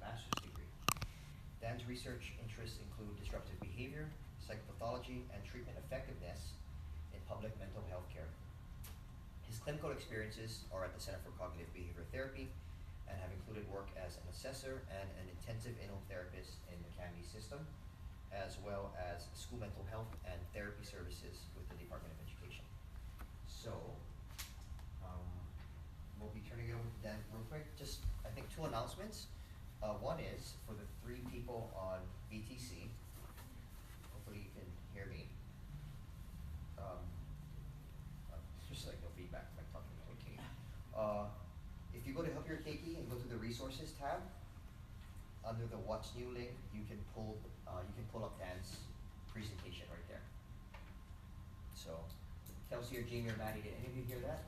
master's degree. Dan's research interests include disruptive behavior, psychopathology, and treatment effectiveness in public mental health care. His clinical experiences are at the Center for Cognitive Behavior Therapy and have included work as an assessor and an intensive in-home therapist in the Candy system, as well as school mental health and therapy services with the Department of Education. So, we'll be turning it over to Dan real quick. Just, I think, two announcements. One is for the 3 people on BTC. Hopefully you can hear me. Just like no feedback, like talking to my Keiki. If you go to Help Your Keiki and go to the Resources tab, under the What's New link, you can pull up Dan's presentation right there. So, Kelsey or Jamie or Maddie, did any of you hear that?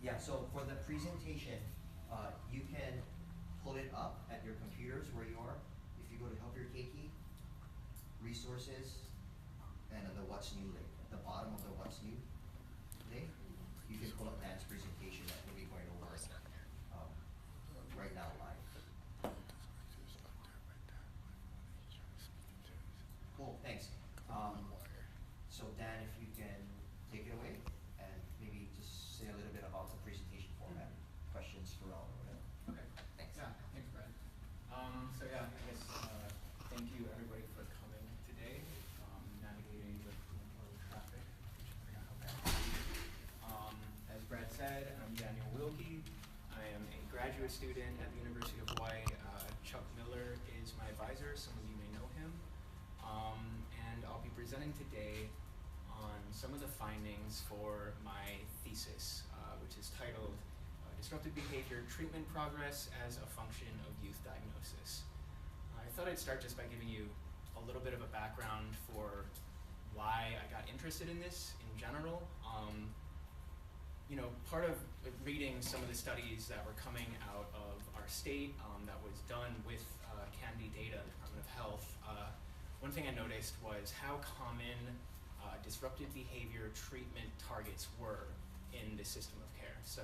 Yeah, so for the presentation, you can pull it up at your computers where you are. If you go to Help Your Keiki, Resources, and the What's New link, at the bottom of the What's New link, you can pull up Dan's presentation that we'll be going over right now live. Cool, thanks. So Dan, if you can take it away and maybe just say a little bit about the presentation format, questions throughout or whatever. Okay, thanks. Yeah, thanks, Brad. So yeah, I guess thank you everybody for coming today, navigating the traffic. As Brad said, I'm Daniel Wilkie. I am a graduate student at the University of Hawaii. Chuck Miller is my advisor. Some of you may know him. And I'll be presenting today on some of the findings for my thesis, which is titled Disruptive Behavior Treatment Progress as a Function of Youth Diagnosis. I thought I'd start just by giving you a little bit of a background for why I got interested in this in general. You know, part of reading some of the studies that were coming out of our state that was done with Candy data, the Department of Health, one thing I noticed was how common disruptive behavior treatment targets were in the system of care. So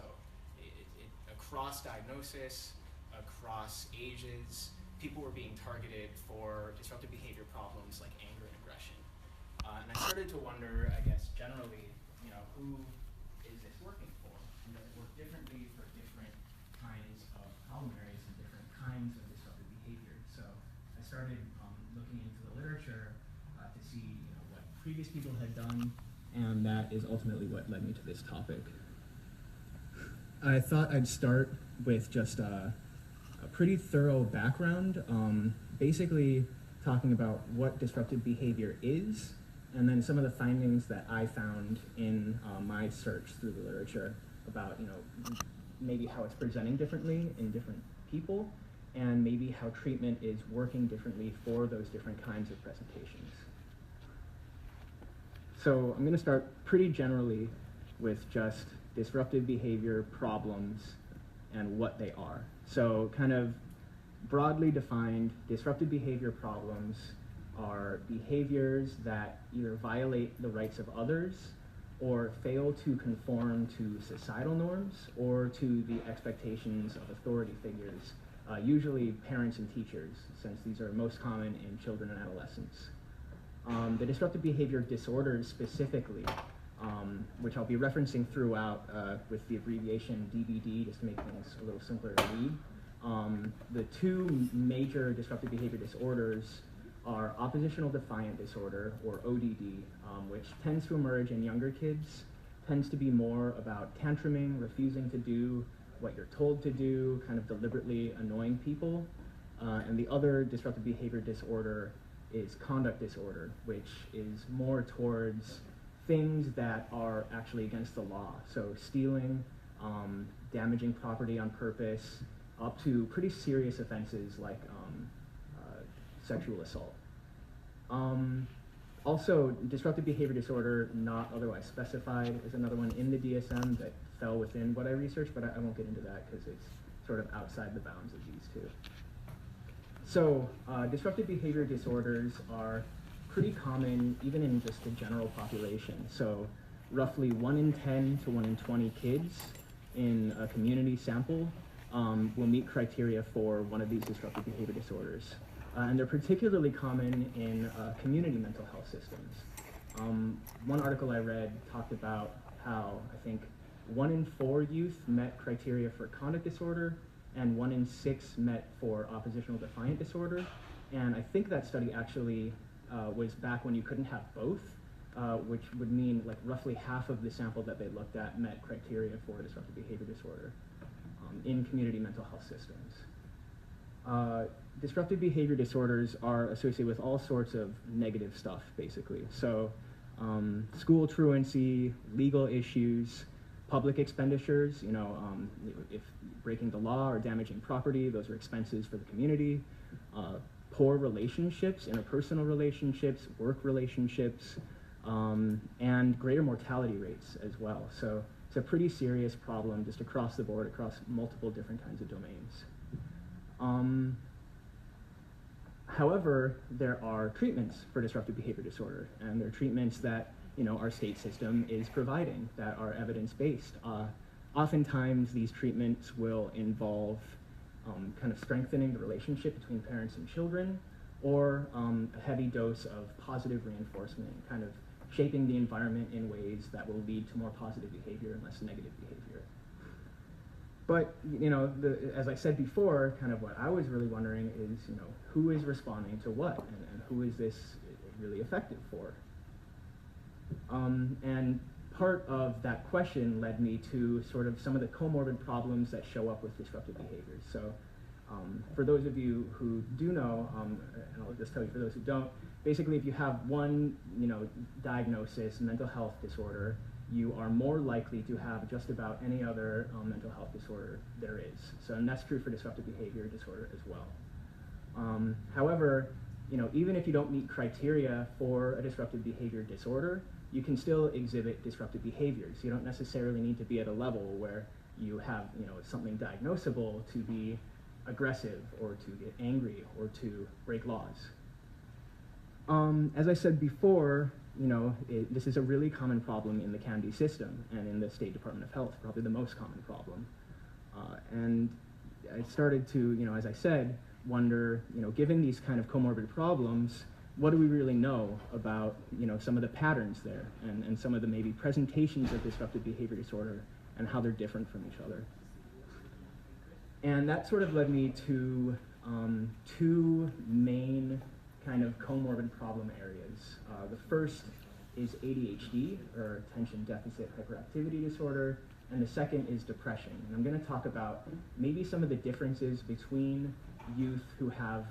across diagnosis, across ages, people were being targeted for disruptive behavior problems like anger and aggression. And I started to wonder, I guess, generally, you know, who is this working for? And does it work differently for different kinds of problem areas and different kinds of disruptive behavior? So I started looking into the literature to see, you know, what previous people had done, and that is ultimately what led me to this topic. I thought I'd start with just a pretty thorough background, basically talking about what disruptive behavior is, and then some of the findings that I found in my search through the literature about, you know, maybe how it's presenting differently in different people, and maybe how treatment is working differently for those different kinds of presentations. So I'm going to start pretty generally with just disruptive behavior problems and what they are. So kind of broadly defined, disruptive behavior problems are behaviors that either violate the rights of others or fail to conform to societal norms or to the expectations of authority figures, usually parents and teachers, since these are most common in children and adolescents. The disruptive behavior disorders specifically, which I'll be referencing throughout with the abbreviation DBD, just to make things a little simpler to read. The two major disruptive behavior disorders are oppositional defiant disorder, or ODD, which tends to emerge in younger kids, tends to be more about tantruming, refusing to do what you're told to do, kind of deliberately annoying people. And the other disruptive behavior disorder is conduct disorder, which is more towards things that are actually against the law. So stealing, damaging property on purpose, up to pretty serious offenses like sexual assault. Also, disruptive behavior disorder, not otherwise specified, is another one in the DSM that fell within what I researched, but I won't get into that because it's sort of outside the bounds of these two. So, disruptive behavior disorders are pretty common even in just the general population. So roughly 1 in 10 to 1 in 20 kids in a community sample will meet criteria for one of these disruptive behavior disorders. And they're particularly common in community mental health systems. One article I read talked about how I think 1 in 4 youth met criteria for conduct disorder, and 1 in 6 met for oppositional defiant disorder. And I think that study actually was back when you couldn't have both, which would mean like roughly half of the sample that they looked at met criteria for disruptive behavior disorder in community mental health systems. Disruptive behavior disorders are associated with all sorts of negative stuff, basically. So school truancy, legal issues, public expenditures, you know, if breaking the law or damaging property, those are expenses for the community. Poor relationships, interpersonal relationships, work relationships, and greater mortality rates as well. So it's a pretty serious problem just across the board, across multiple different kinds of domains. However, there are treatments for disruptive behavior disorder, and there are treatments that, you know, our state system is providing that are evidence-based. Oftentimes, these treatments will involve kind of strengthening the relationship between parents and children, or a heavy dose of positive reinforcement, kind of shaping the environment in ways that will lead to more positive behavior and less negative behavior. But, you know, as I said before, kind of what I was really wondering is, you know, who is responding to what, and who is this really effective for? And part of that question led me to sort of some of the comorbid problems that show up with disruptive behaviors. So for those of you who do know, and I'll just tell you for those who don't, basically if you have one, you know, diagnosis, mental health disorder, you are more likely to have just about any other mental health disorder there is. So, and that's true for disruptive behavior disorder as well. However, you know, even if you don't meet criteria for a disruptive behavior disorder, you can still exhibit disruptive behaviors. You don't necessarily need to be at a level where you have, you know, something diagnosable to be aggressive or to get angry or to break laws. As I said before, you know, this is a really common problem in the CAMD system and in the State Department of Health, probably the most common problem. And I started to, you know, as I said, wonder, you know, given these kind of comorbid problems, what do we really know about, you know, some of the patterns there and some of the maybe presentations of disruptive behavior disorder and how they're different from each other? And that sort of led me to 2 main kind of comorbid problem areas. The first is ADHD, or attention deficit hyperactivity disorder, and the second is depression. And I'm going to talk about maybe some of the differences between youth who have,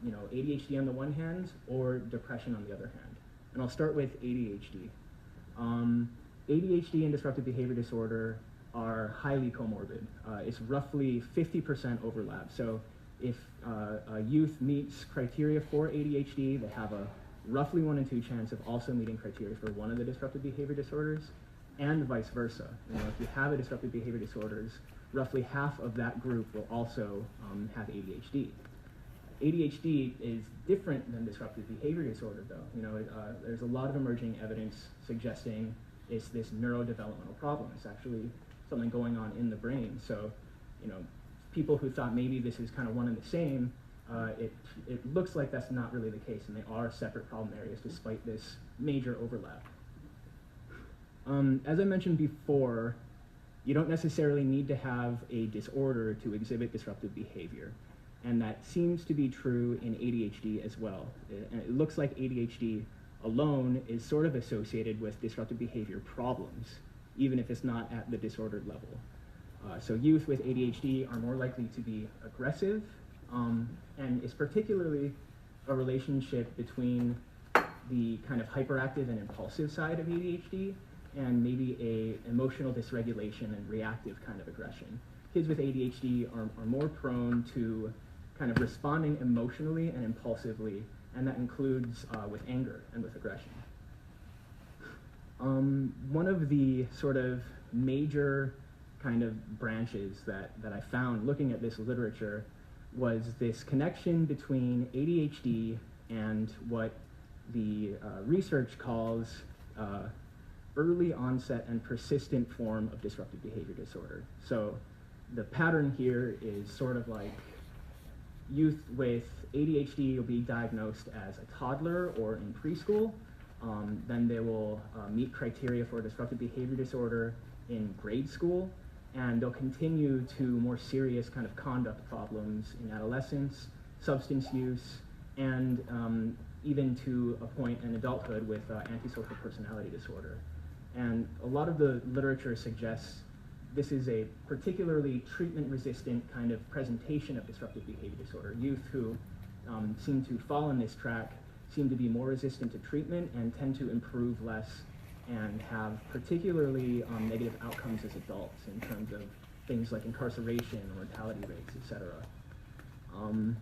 you know, ADHD on the one hand or depression on the other hand. And I'll start with ADHD. ADHD and disruptive behavior disorder are highly comorbid. It's roughly 50% overlap. So if a youth meets criteria for ADHD, they have a roughly 1 in 2 chance of also meeting criteria for one of the disruptive behavior disorders, and vice versa. You know, if you have a disruptive behavior disorders, roughly half of that group will also have ADHD. ADHD is different than disruptive behavior disorder, though. You know, there's a lot of emerging evidence suggesting it's this neurodevelopmental problem. It's actually something going on in the brain. So, you know, people who thought maybe this is kind of one and the same, it looks like that's not really the case, and they are separate problem areas despite this major overlap. As I mentioned before, you don't necessarily need to have a disorder to exhibit disruptive behavior, and that seems to be true in ADHD as well. And it looks like ADHD alone is sort of associated with disruptive behavior problems, even if it's not at the disordered level. So youth with ADHD are more likely to be aggressive, and it's particularly a relationship between the kind of hyperactive and impulsive side of ADHD and maybe a emotional dysregulation and reactive kind of aggression. Kids with ADHD are more prone to kind of responding emotionally and impulsively, and that includes with anger and with aggression. One of the sort of major kind of branches that I found looking at this literature was this connection between ADHD and what the research calls early onset and persistent form of disruptive behavior disorder. So the pattern here is sort of like youth with ADHD will be diagnosed as a toddler or in preschool. Then they will meet criteria for disruptive behavior disorder in grade school, and they'll continue to more serious kind of conduct problems in adolescence, substance use, and even to a point in adulthood with antisocial personality disorder. And a lot of the literature suggests this is a particularly treatment-resistant kind of presentation of disruptive behavior disorder. Youth who seem to fall in this track seem to be more resistant to treatment and tend to improve less and have particularly negative outcomes as adults in terms of things like incarceration, mortality rates, etc.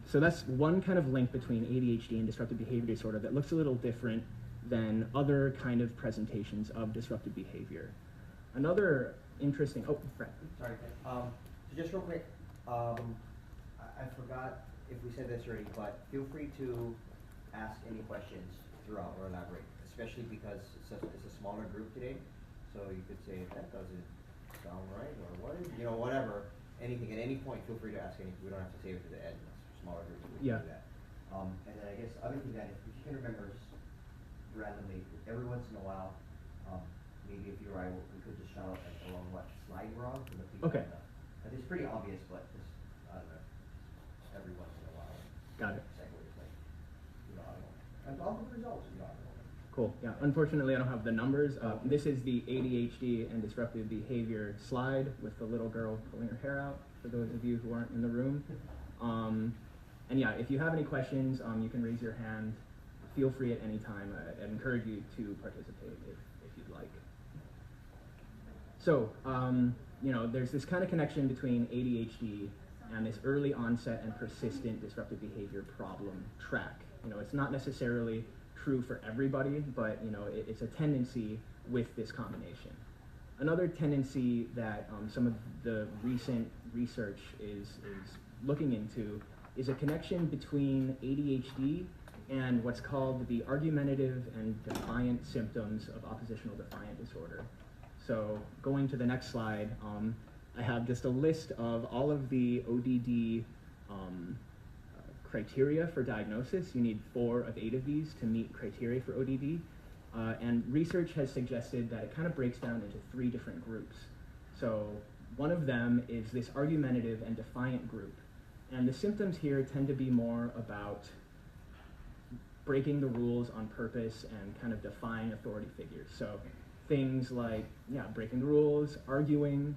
So that's one kind of link between ADHD and disruptive behavior disorder that looks a little different than other kind of presentations of disruptive behavior. Another interesting, oh, Fred. Sorry, so just real quick, I forgot if we said this already, but feel free to ask any questions throughout or elaborate, especially because it's a smaller group today. So you could say, that doesn't sound right, or what is, you know, whatever, anything, at any point, feel free to ask anything. We don't have to save it to the end. It's smaller groups, we can do that. And then I guess other thing that if you can remember randomly, every once in a while, maybe if you're right, we could just shout out like along what slide we're on for the people. Okay. It's pretty obvious, but just, I don't know, every once in a while. Got it. Segues, like, you know, I don't know. And all the results, you know, I don't know. Cool. Yeah. Unfortunately, I don't have the numbers. This is the ADHD and disruptive behavior slide with the little girl pulling her hair out, for those of you who aren't in the room. And yeah, if you have any questions, you can raise your hand. Feel free at any time. I'd encourage you to participate if you'd like. So, you know, there's this kind of connection between ADHD and this early onset and persistent disruptive behavior problem track. You know, it's not necessarily true for everybody, but, you know, it's a tendency with this combination. Another tendency that some of the recent research is looking into is a connection between ADHD and what's called the argumentative and defiant symptoms of oppositional defiant disorder. So going to the next slide, I have just a list of all of the ODD criteria for diagnosis. You need 4 of 8 of these to meet criteria for ODD. And research has suggested that it kind of breaks down into 3 different groups. So one of them is this argumentative and defiant group. And the symptoms here tend to be more about breaking the rules on purpose and kind of defying authority figures. So things like, yeah, breaking the rules, arguing,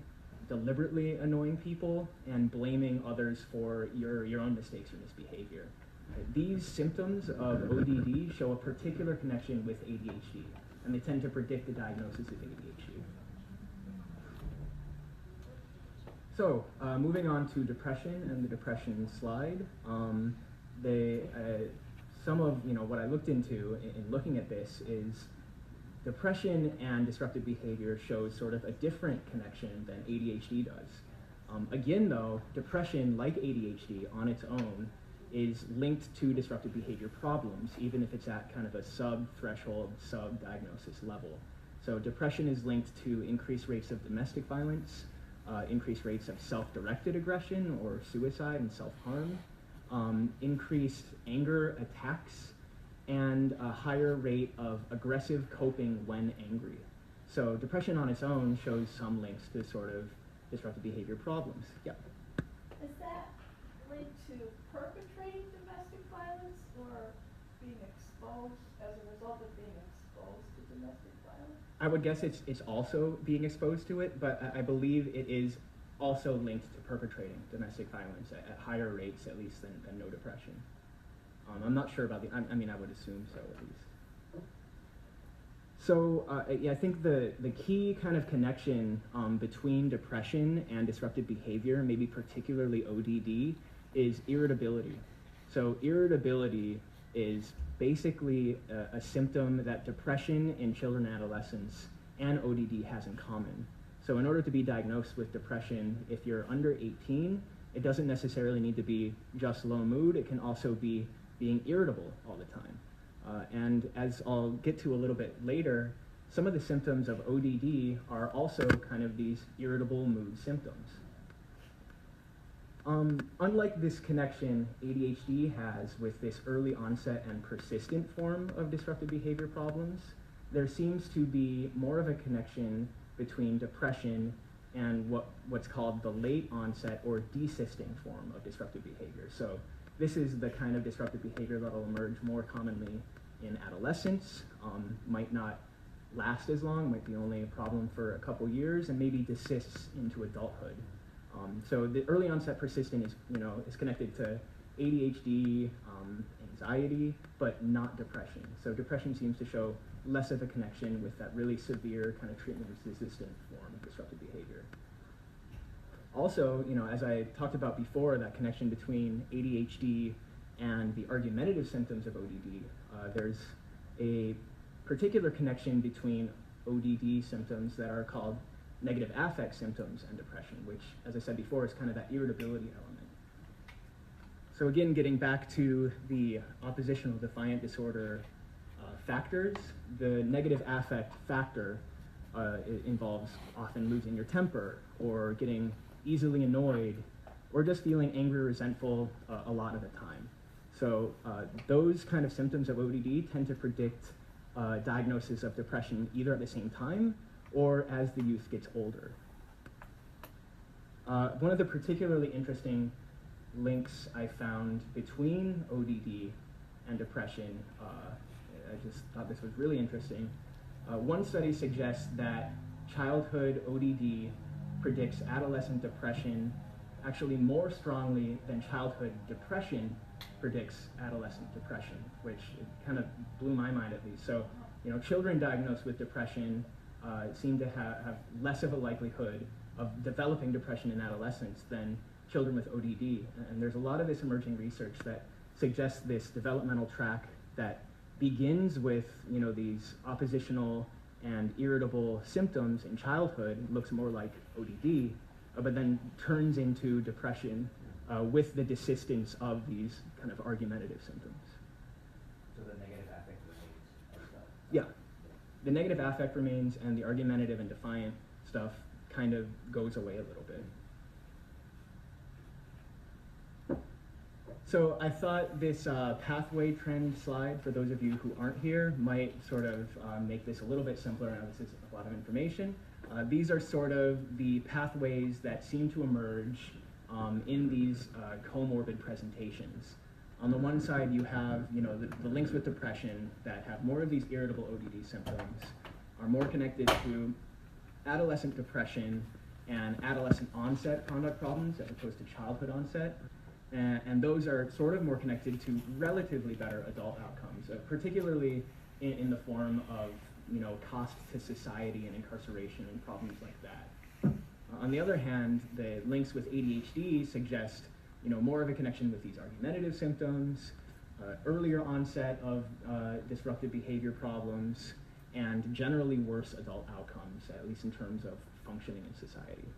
deliberately annoying people, and blaming others for your own mistakes or misbehavior. These symptoms of ODD show a particular connection with ADHD, and they tend to predict the diagnosis of ADHD. So, moving on to depression and the depression slide, some of what I looked into in looking at this is depression and disruptive behavior shows sort of a different connection than ADHD does. Again, though, depression, like ADHD on its own, is linked to disruptive behavior problems, even if it's at kind of a sub-threshold, sub-diagnosis level. So depression is linked to increased rates of domestic violence, increased rates of self-directed aggression or suicide and self-harm, increased anger attacks, and a higher rate of aggressive coping when angry. So depression on its own shows some links to sort of disruptive behavior problems. Yeah. Is that linked to perpetrating domestic violence or being exposed as a result of being exposed to domestic violence? I would guess it's also being exposed to it, but I believe it is also linked to perpetrating domestic violence at higher rates, at least, than no depression. I'm not sure about I mean, I would assume so, at least. So, yeah, I think the key kind of connection between depression and disruptive behavior, maybe particularly ODD, is irritability. So irritability is basically a symptom that depression in children and adolescents and ODD has in common. So in order to be diagnosed with depression, if you're under 18, it doesn't necessarily need to be just low mood. It can also be being irritable all the time. And as I'll get to a little bit later, some of the symptoms of ODD are also kind of these irritable mood symptoms. Unlike this connection ADHD has with this early onset and persistent form of disruptive behavior problems, there seems to be more of a connection between depression and what's called the late onset or desisting form of disruptive behavior. So this is the kind of disruptive behavior that will emerge more commonly in adolescence, might not last as long, might be only a problem for a couple years, and maybe desists into adulthood. So the early onset persistent is connected to ADHD, anxiety, but not depression. So depression seems to show less of a connection with that really severe kind of treatment-resistant form of disruptive behavior. Also, as I talked about before, that connection between ADHD and the argumentative symptoms of ODD, there's a particular connection between ODD symptoms that are called negative affect symptoms and depression, which, as I said before, is kind of that irritability element. So again, getting back to the oppositional defiant disorder factors, the negative affect factor involves often losing your temper or getting easily annoyed or just feeling angry or resentful a lot of the time. So those kind of symptoms of ODD tend to predict diagnosis of depression either at the same time or as the youth gets older. One of the particularly interesting links I found between ODD and depression, I just thought this was really interesting. One study suggests that childhood ODD predicts adolescent depression actually more strongly than childhood depression predicts adolescent depression, which kind of blew my mind at least. So, children diagnosed with depression seem to have less of a likelihood of developing depression in adolescence than children with ODD. And there's a lot of this emerging research that suggests this developmental track that begins with, these oppositional and irritable symptoms in childhood, looks more like ODD, but then turns into depression with the desistance of these kind of argumentative symptoms. So the negative affect remains as well? Yeah. The negative affect remains, and the argumentative and defiant stuff kind of goes away a little bit. So I thought this pathway trend slide, for those of you who aren't here, might sort of make this a little bit simpler. I know this is a lot of information. These are sort of the pathways that seem to emerge in these comorbid presentations. On the one side, you have the links with depression that have more of these irritable ODD symptoms, are more connected to adolescent depression and adolescent onset conduct problems as opposed to childhood onset. And those are sort of more connected to relatively better adult outcomes, particularly in the form of cost to society and incarceration and problems like that. On the other hand, the links with ADHD suggest more of a connection with these argumentative symptoms, earlier onset of disruptive behavior problems, and generally worse adult outcomes, at least in terms of functioning in society.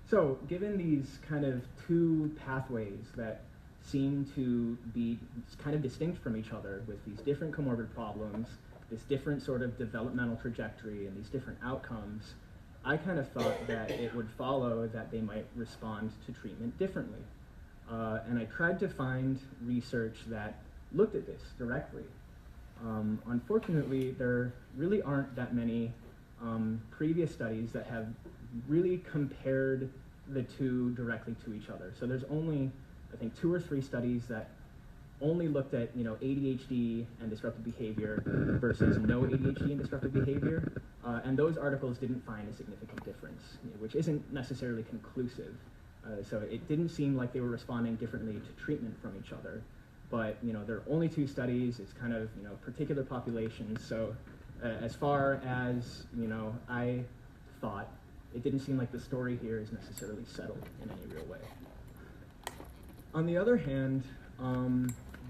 So, given these kind of two pathways that seem to be kind of distinct from each other with these different comorbid problems, this different sort of developmental trajectory, and these different outcomes, I kind of thought that it would follow that they might respond to treatment differently. And I tried to find research that looked at this directly. Unfortunately, there really aren't that many previous studies that have really compared the two directly to each other. So there's only, I think, 2 or 3 studies that only looked at ADHD and disruptive behavior versus no ADHD and disruptive behavior, and those articles didn't find a significant difference, which isn't necessarily conclusive. So it didn't seem like they were responding differently to treatment from each other. But there are only 2 studies. It's kind of particular populations. So as far as I thought, it didn't seem like the story here is necessarily settled in any real way. On the other hand,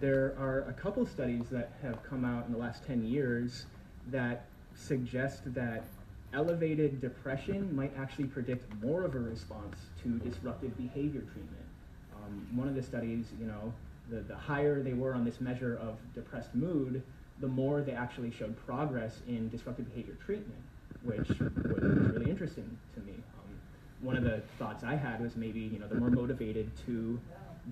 there are a couple studies that have come out in the last 10 years that suggest that elevated depression might actually predict more of a response to disruptive behavior treatment. One of the studies, the higher they were on this measure of depressed mood, the more they actually showed progress in disruptive behavior treatment, which was really interesting to me. One of the thoughts I had was maybe, you know, they're more motivated to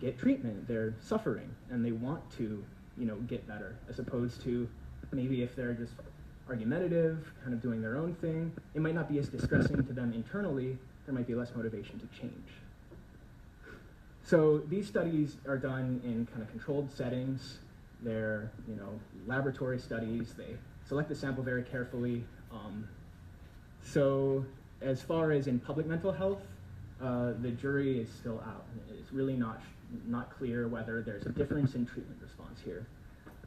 get treatment. They're suffering and they want to, you know, get better, as opposed to maybe if they're just argumentative, kind of doing their own thing, it might not be as distressing to them internally. There might be less motivation to change. So these studies are done in kind of controlled settings. They're, you know, laboratory studies. They select the sample very carefully. So as far as in public mental health, the jury is still out. It's really not clear whether there's a difference in treatment response here.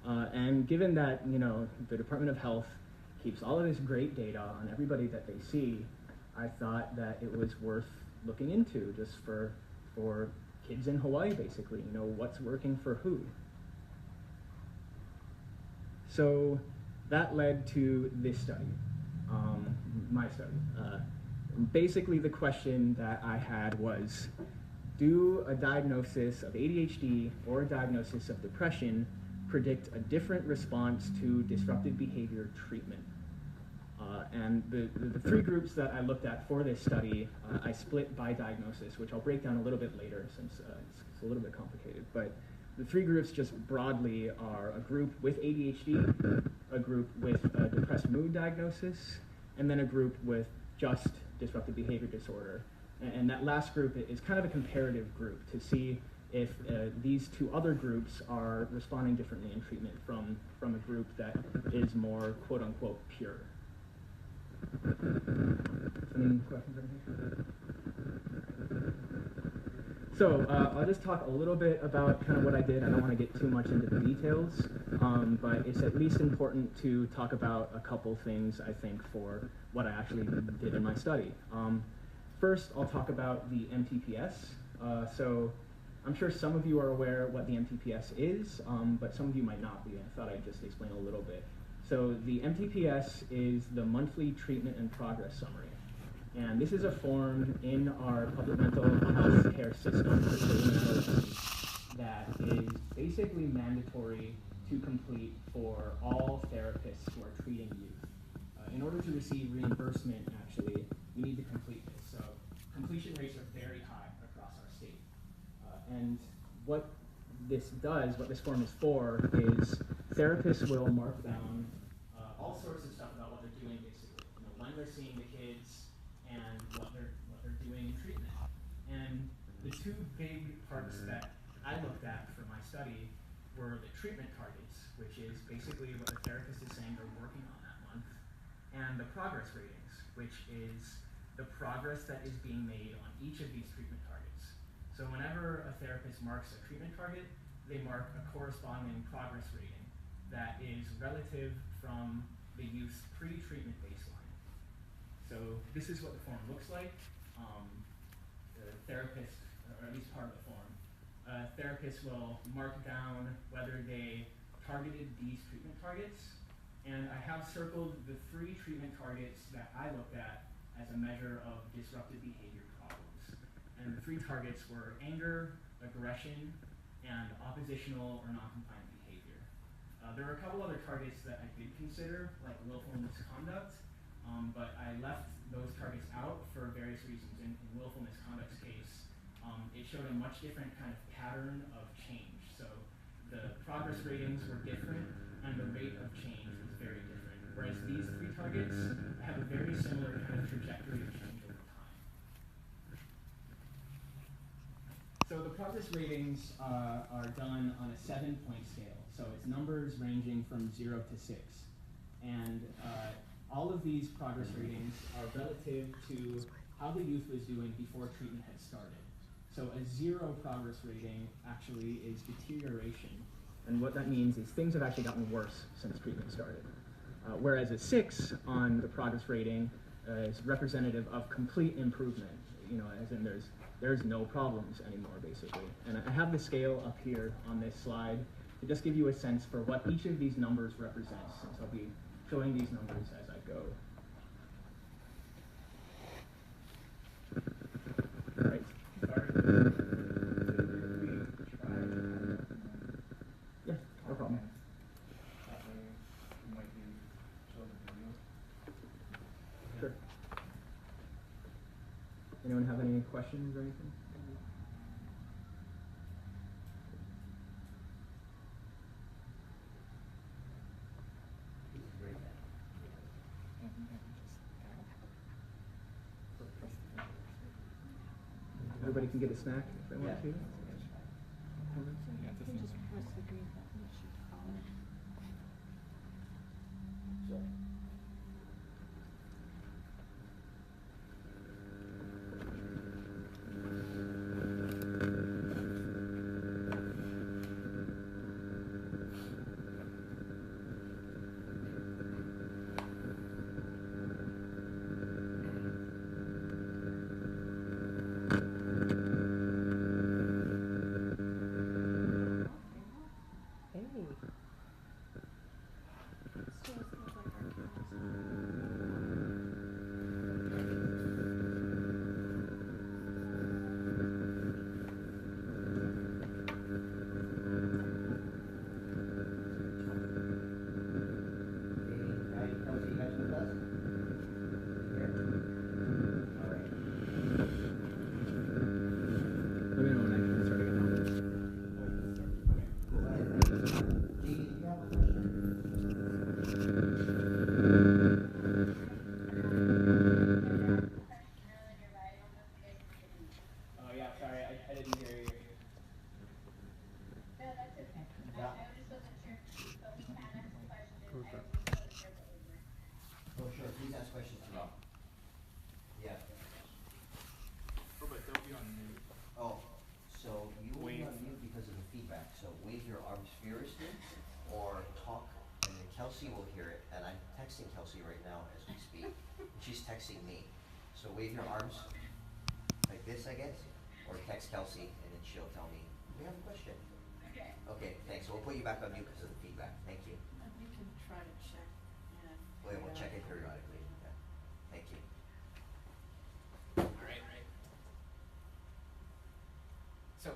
And given that, you know, the Department of Health keeps all of this great data on everybody that they see, I thought that it was worth looking into just for kids in Hawaii, basically, you know, what's working for who. So that led to this study, my study. Basically, the question that I had was, do a diagnosis of ADHD or a diagnosis of depression predict a different response to disruptive behavior treatment? And the three groups that I looked at for this study, I split by diagnosis, which I'll break down a little bit later since it's a little bit complicated. But the three groups just broadly are a group with ADHD, a group with a depressed mood diagnosis, and then a group with just disruptive behavior disorder. And that last group is kind of a comparative group to see if these two other groups are responding differently in treatment from a group that is more quote-unquote pure. Any questions or anything? So I'll just talk a little bit about kind of what I did. I don't want to get too much into the details, but it's at least important to talk about a couple things, I think, for what I actually did in my study. First, I'll talk about the MTPS. So I'm sure some of you are aware what the MTPS is, but some of you might not be. I thought I'd just explain a little bit. So the MTPS is the Monthly Treatment and Progress Summary. And this is a form in our public mental health care system for children and adolescents that is basically mandatory to complete for all therapists who are treating youth. In order to receive reimbursement, actually, you need to complete this. So completion rates are very high across our state. And what this does, what this form is for, is therapists will mark down all sorts of stuff about what they're doing, basically. You know, when they're seeing the kids and what they're doing in treatment. And the two big parts that I looked at for my study were the treatment targets, which is basically what the therapist is saying they're working on that month, and the progress ratings, which is the progress that is being made on each of these treatment targets. So whenever a therapist marks a treatment target, they mark a corresponding progress rating that is relative from the youth's pre-treatment baseline. So this is what the form looks like. The therapist, or at least part of the form, therapists will mark down whether they targeted these treatment targets. And I have circled the 3 treatment targets that I looked at as a measure of disruptive behavior problems. And the 3 targets were anger, aggression, and oppositional or non-compliant behavior. There were a couple other targets that I did consider, like willful misconduct, but I left those targets out for various reasons. In willful misconduct's case, it showed a much different kind of pattern of change. So the progress ratings were different, and the rate of change was very different. Whereas these 3 targets have a very similar kind of trajectory of change over time. So the progress ratings are done on a 7-point scale. So it's numbers ranging from 0 to 6. And all of these progress ratings are relative to how the youth was doing before treatment had started. So a 0 progress rating actually is deterioration. And what that means is things have actually gotten worse since treatment started. Whereas a 6 on the progress rating is representative of complete improvement. You know, as in there's no problems anymore, basically. And I have the scale up here on this slide to just give you a sense for what each of these numbers represents, since I'll be showing these numbers as I go. All right. questions or anything? Everybody can get a snack if they want to. Oh, sure. Please ask questions to Rob. Yeah. Oh, but they'll be on mute. Oh, so you will be Wave. on mute because of the feedback. So wave your arms furiously or talk, and then Kelsey will hear it. And I'm texting Kelsey right now as we speak. She's texting me. So wave your arms like this, I guess, or text Kelsey, and then she'll tell me, we have a question. Okay. Okay, thanks. So we'll put you back on mute because of the feedback. Thank you. You can try to check and. We'll check it periodically. Yeah. Thank you. All right, right. So,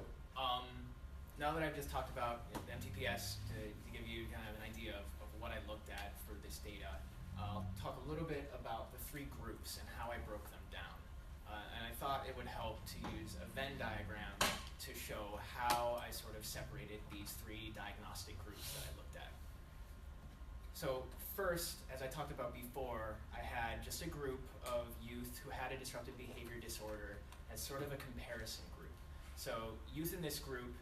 now that I've just talked about the MTPS to give you kind of an idea of what I looked at for this data, I'll talk a little bit about the three groups and how I broke them down. And I thought it would help to use a Venn diagram to show how I sort of separated these three diagnostic groups that I looked at. So first, as I talked about before, I had just a group of youth who had a disruptive behavior disorder as sort of a comparison group. So youth in this group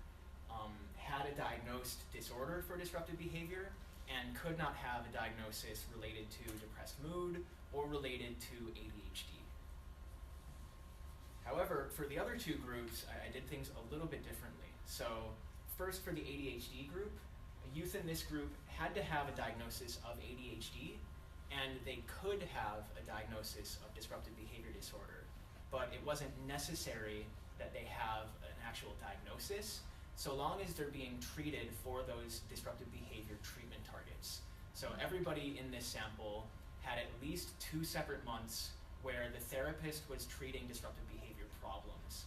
had a diagnosed disorder for disruptive behavior and could not have a diagnosis related to depressed mood or related to ADHD. However, for the other two groups, I did things a little bit differently. So first, for the ADHD group, youth in this group had to have a diagnosis of ADHD, and they could have a diagnosis of disruptive behavior disorder, but it wasn't necessary that they have an actual diagnosis, so long as they're being treated for those disruptive behavior treatment targets. So everybody in this sample had at least 2 separate months where the therapist was treating disruptive behavior problems,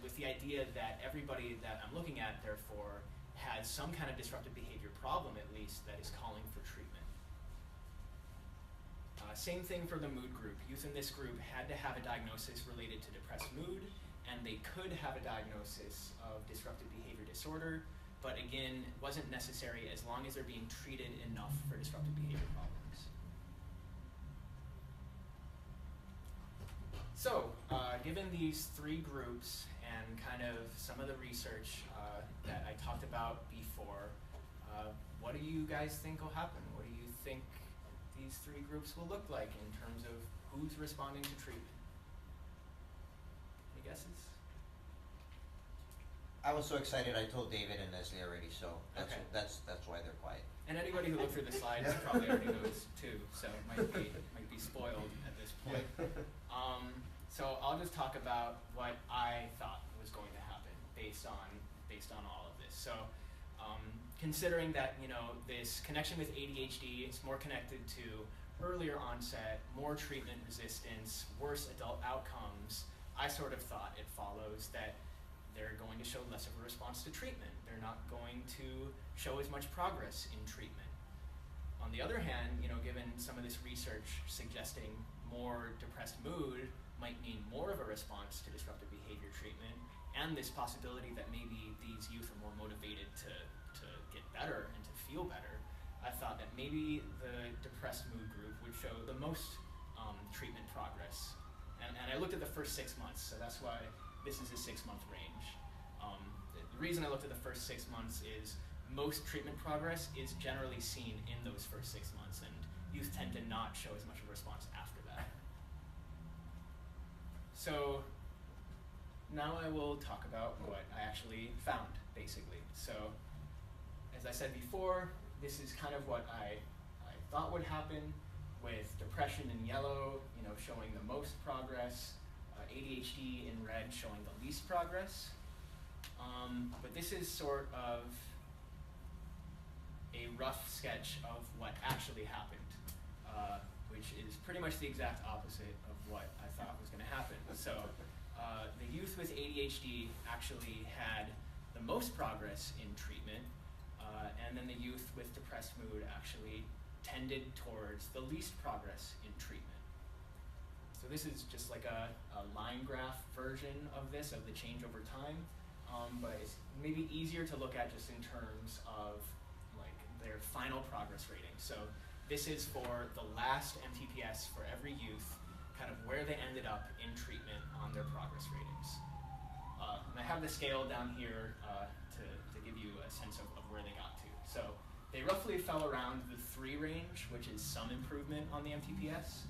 with the idea that everybody that I'm looking at, therefore, has some kind of disruptive behavior problem, at least, that is calling for treatment. Same thing for the mood group. Youth in this group had to have a diagnosis related to depressed mood, and they could have a diagnosis of disruptive behavior disorder, but again, it wasn't necessary as long as they're being treated enough for disruptive behavior problems. So, given these three groups and kind of some of the research that I talked about before, what do you guys think will happen? What do you think these three groups will look like in terms of who's responding to treatment? Any guesses? I was so excited. I told David and Leslie already, so Okay. that's why they're quiet. And anybody who looked through the slides probably already knows too, so it might be spoiled at this point. So I'll just talk about what I thought was going to happen based on all of this. So considering that this connection with ADHD is more connected to earlier onset, more treatment resistance, worse adult outcomes, I sort of thought it follows that they're going to show less of a response to treatment. They're not going to show as much progress in treatment. On the other hand, given some of this research suggesting more depressed mood, might mean more of a response to disruptive behavior treatment, and this possibility that maybe these youth are more motivated to get better and to feel better, I thought that maybe the depressed mood group would show the most treatment progress. And I looked at the first 6 months, so that's why this is a 6-month range. The reason I looked at the first 6 months is most treatment progress is generally seen in those first 6 months, and youth tend to not show as much of a response after that. So now I will talk about what I actually found, basically. So as I said before, this is kind of what I thought would happen, with depression in yellow, showing the most progress, ADHD in red showing the least progress. But this is sort of a rough sketch of what actually happened, which is pretty much the exact opposite of what I thought was going to happen. So the youth with ADHD actually had the most progress in treatment, and then the youth with depressed mood actually tended towards the least progress in treatment. So this is just like a line graph version of this, of the change over time, but it's maybe easier to look at just in terms of like their final progress rating. So this is for the last MTPS for every youth, kind of where they ended up in treatment on their progress ratings. And I have the scale down here to give you a sense of where they got to. So they roughly fell around the 3 range, which is some improvement on the MTPS.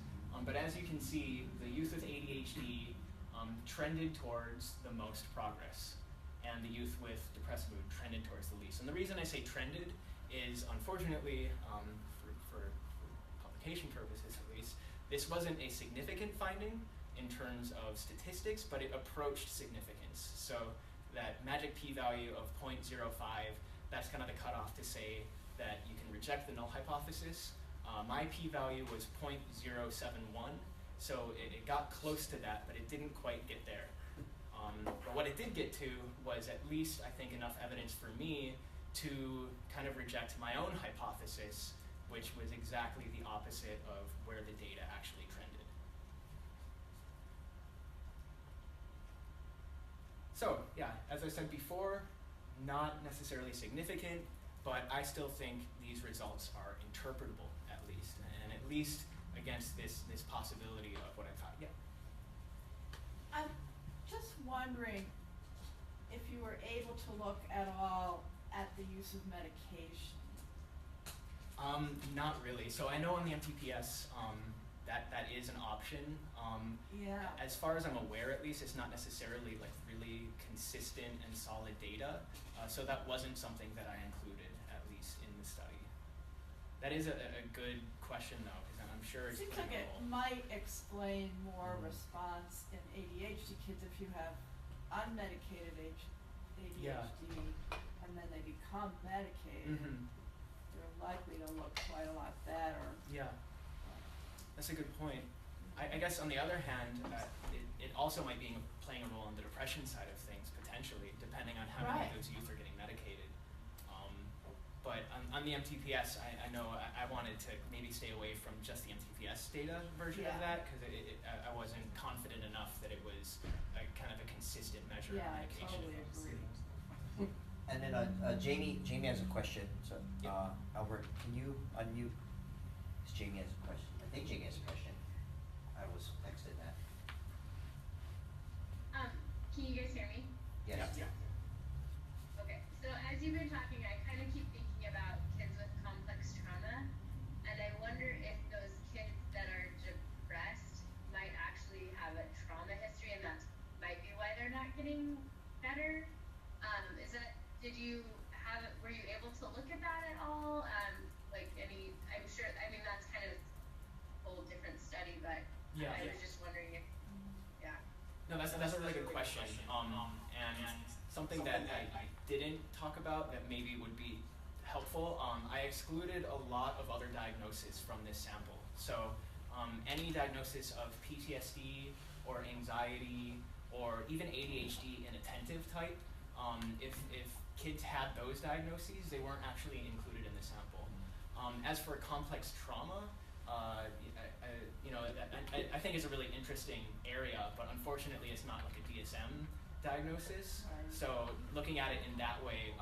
But as you can see, the youth with ADHD trended towards the most progress, and the youth with depressed mood trended towards the least. And the reason I say trended is, unfortunately, for publication purposes at least, this wasn't a significant finding in terms of statistics, but it approached significance. So that magic p-value of 0.05, that's kind of the cutoff to say that you can reject the null hypothesis. My p-value was 0.071, so it got close to that, but it didn't quite get there. But what it did get to was at least, I think, enough evidence for me to kind of reject my own hypothesis, which was exactly the opposite of where the data actually trended. So, yeah, as I said before, not necessarily significant, but I still think these results are interpretable, at least against this possibility of what I thought. Yeah. I'm just wondering if you were able to look at all at the use of medication. Not really. So I know on the MTPS that is an option. Yeah. As far as I'm aware, at least, it's not necessarily like really consistent and solid data. So that wasn't something that I included, at least in the study. That is a good question, though, because I'm sure it's Seems like it applicable. might explain more response in ADHD kids if you have unmedicated ADHD and then they become medicated. They're likely to look quite a lot better. Yeah, that's a good point. I guess on the other hand, it also might be playing a role on the depression side of things, potentially, depending on how many of those youth are getting medicated. But on the MTPS, I know I wanted to maybe stay away from just the MTPS data version of that, because I wasn't confident enough that it was kind of a consistent measure of medication. Yeah, I totally agree. And then Jamie has a question. So Albert, can you unmute? Because Jamie has a question. I think Jamie has a question. I was texted that. Can you guys hear me? Yes. Yeah. Okay, so as you've been talking, I kind of keep thinking about kids with complex trauma, and I wonder if those kids that are depressed might actually have a trauma history, and that might be why they're not getting better. Were you able to look at that at all? I'm sure, I mean, that's kind of a whole different study, but I was just wondering if, No, that's a really good question. And something that I didn't talk about that maybe would be helpful, I excluded a lot of other diagnoses from this sample. So any diagnosis of PTSD or anxiety or even ADHD inattentive type, if kids had those diagnoses, they weren't actually included in the sample. As for complex trauma, I think is a really interesting area, but unfortunately it's not like a DSM diagnosis. Right. So looking at it in that way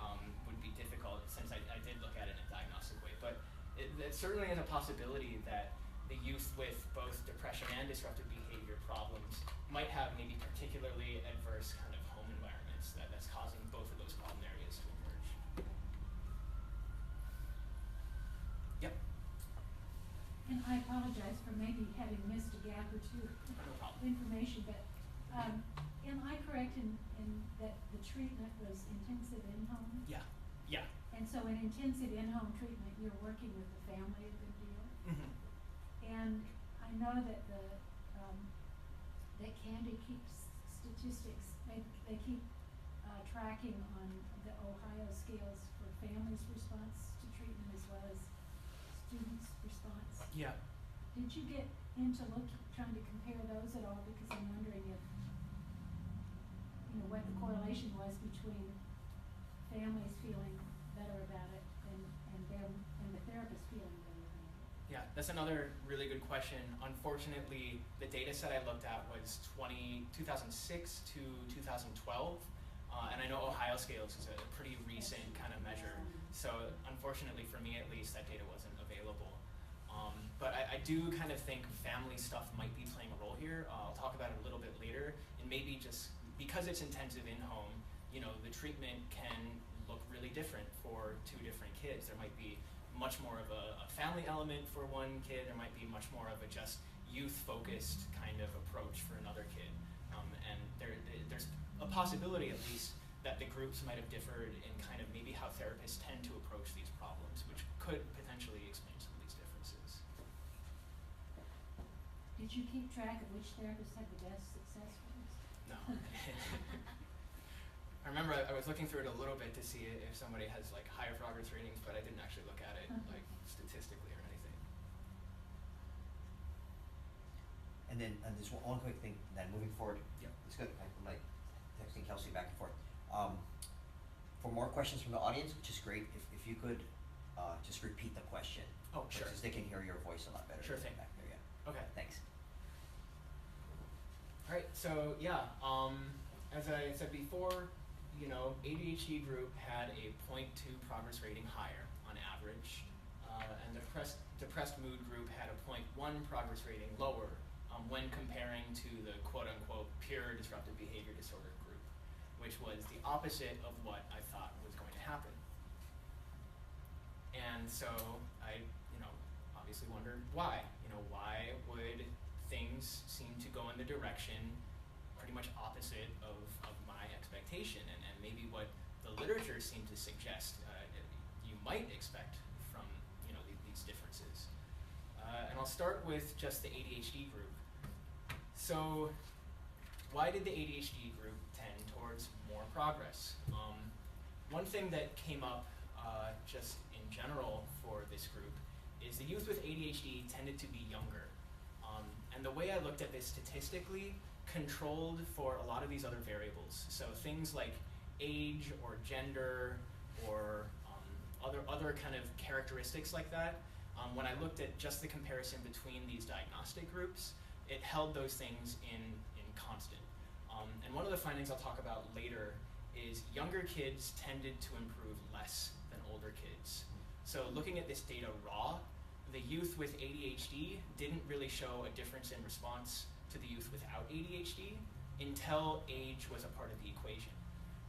would be difficult, since I did look at it in a diagnostic way. But it certainly is a possibility that the youth with both depression and disruptive behavior problems might have maybe particularly adverse kind of home environments that's causing both of those problem areas to emerge. Yep. And I apologize for maybe having missed a gap or two No of problem. information, but am I correct in that the treatment was intensive in-home? Yeah. Yeah. And so in intensive in-home treatment, you're working with the family a good deal? Mm-hmm. And I know that that Candy keeps statistics, they keep tracking on the Ohio scales for families' response to treatment as well as students' response. Yeah. Did you get into trying to compare those at all? Because I'm wondering if, what the correlation was between families feeling better about it and them and the therapist feeling better about it. Yeah, that's another really good question. Unfortunately, the data set I looked at was 2006 to 2012. And I know Ohio Scales is a pretty recent kind of measure. So unfortunately for me at least, that data wasn't available. But I do kind of think family stuff might be playing a role here. I'll talk about it a little bit later. And maybe just because it's intensive in-home, the treatment can look really different for two different kids. There might be much more of a family element for one kid. There might be much more of a just youth-focused kind of approach for another kid. And there's a possibility, at least, that the groups might have differed in kind of maybe how therapists tend to approach these problems, which could potentially explain some of these differences. Did you keep track of which therapists had the best success rates? No. I remember I was looking through it a little bit to see if somebody has like higher progress ratings, but I didn't actually look at it like statistically or anything. And then there's one quick thing, then moving forward. Yeah. It's good. I'm like texting Kelsey back and forth. For more questions from the audience, which is great, if you could just repeat the question. Oh, sure. Because they can hear your voice a lot better. Sure thing. Back there, yeah. Okay. Thanks. All right, so yeah, as I said before, ADHD group had a 0.2 progress rating higher on average, and the depressed mood group had a 0.1 progress rating lower when comparing to the quote-unquote pure disruptive behavior disorder group, which was the opposite of what I thought was going to happen. And so I, obviously wondered why. Why would things seem to go in the direction pretty much opposite of my expectation and maybe what the literature seemed to suggest you might expect from these differences. And I'll start with just the ADHD group. So why did the ADHD group tend towards more progress? One thing that came up just in general for this group is the youth with ADHD tended to be younger. And the way I looked at this statistically controlled for a lot of these other variables. So things like age or gender or other kind of characteristics like that. When I looked at just the comparison between these diagnostic groups, it held those things in constant. And one of the findings I'll talk about later is younger kids tended to improve less than older kids. So looking at this data raw, the youth with ADHD didn't really show a difference in response to the youth without ADHD until age was a part of the equation.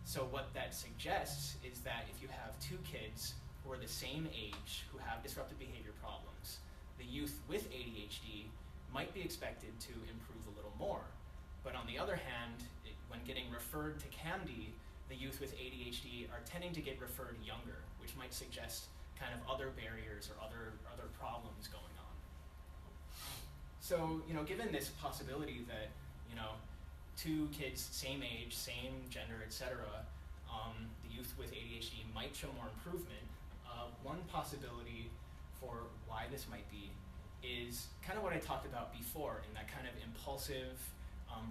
So what that suggests is that if you have two kids who are the same age who have disruptive behavior problems, the youth with ADHD might be expected to improve a little more. But on the other hand, when getting referred to CAMD, the youth with ADHD are tending to get referred younger, which might suggest kind of other barriers or other problems going on. So, given this possibility that, two kids, same age, same gender, etc., the youth with ADHD might show more improvement, one possibility for why this might be is kind of what I talked about before in that kind of impulsive,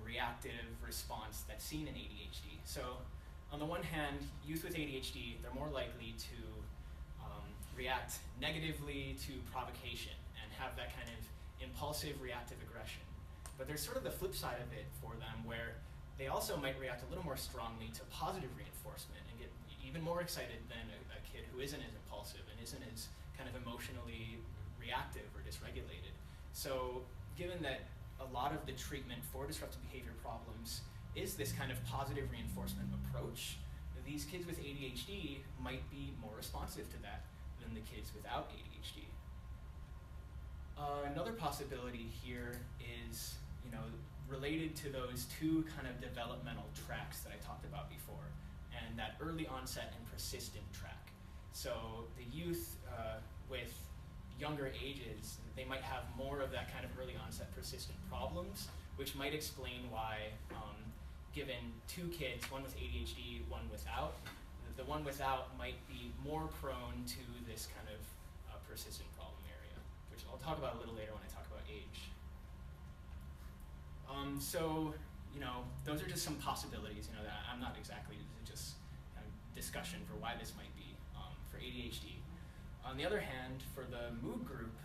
reactive response that's seen in ADHD. So on the one hand, youth with ADHD, they're more likely to react negatively to provocation and have that kind of impulsive reactive aggression. But there's sort of the flip side of it for them, where they also might react a little more strongly to positive reinforcement and get even more excited than a kid who isn't as impulsive and isn't as kind of emotionally reactive or dysregulated. So given that a lot of the treatment for disruptive behavior problems is this kind of positive reinforcement approach, these kids with ADHD might be more responsive to that than the kids without ADHD. Another possibility here is, related to those two kind of developmental tracks that I talked about before, and that early onset and persistent track. So the youth with younger ages, they might have more of that kind of early onset persistent problems, which might explain why, given two kids, one with ADHD, one without, the one without might be more prone to this kind of persistent problem area, which I'll talk about a little later when I talk about age. So, those are just some possibilities, that I'm not exactly, just kind of discussion for why this might be for ADHD. On the other hand, for the mood group,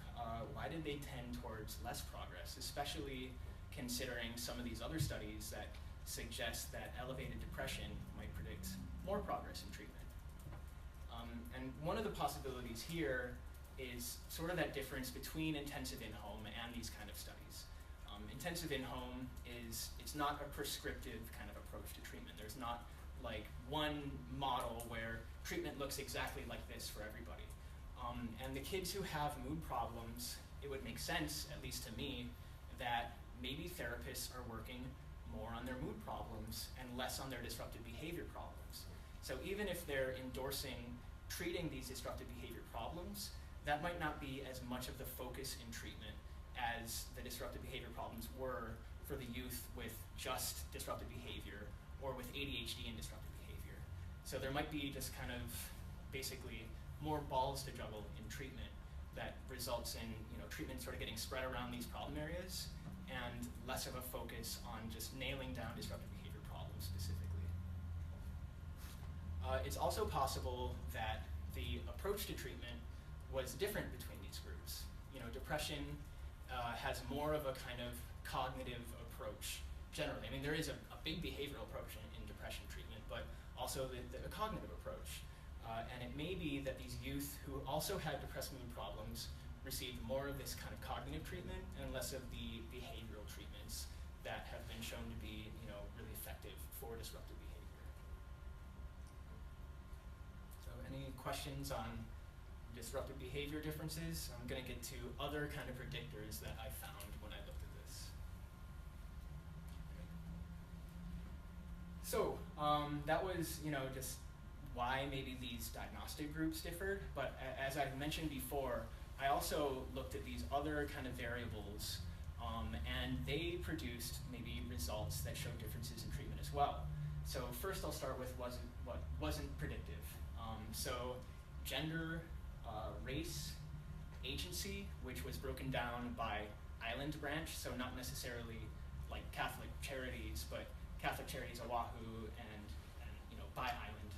why did they tend towards less progress, especially considering some of these other studies that suggest that elevated depression might predict more progress in treatment. And one of the possibilities here is sort of that difference between intensive in-home and these kind of studies. Intensive in-home it's not a prescriptive kind of approach to treatment. There's not like one model where treatment looks exactly like this for everybody. And the kids who have mood problems, it would make sense, at least to me, that maybe therapists are working more on their mood problems and less on their disruptive behavior problems. So even if they're endorsing treating these disruptive behavior problems, that might not be as much of the focus in treatment as the disruptive behavior problems were for the youth with just disruptive behavior or with ADHD and disruptive behavior. So there might be just kind of basically more balls to juggle in treatment that results in treatment sort of getting spread around these problem areas and less of a focus on just nailing down disruptive behavior problems specifically. It's also possible that the approach to treatment was different between these groups. Depression has more of a kind of cognitive approach generally. I mean, there is a big behavioral approach in depression treatment, but also the cognitive approach. And it may be that these youth who also had depressive mood problems received more of this kind of cognitive treatment and less of the behavioral treatments that have been shown to be, really effective for disruptive behavior. So any questions on disruptive behavior differences? I'm going to get to other kind of predictors that I found when I looked at this. So that was, just why maybe these diagnostic groups differed, but as I've mentioned before, I also looked at these other kind of variables, and they produced maybe results that showed differences in treatment as well. So first I'll start with what wasn't predictive. So gender, race, agency, which was broken down by island branch, so not necessarily like Catholic Charities, but Catholic Charities Oahu and by island.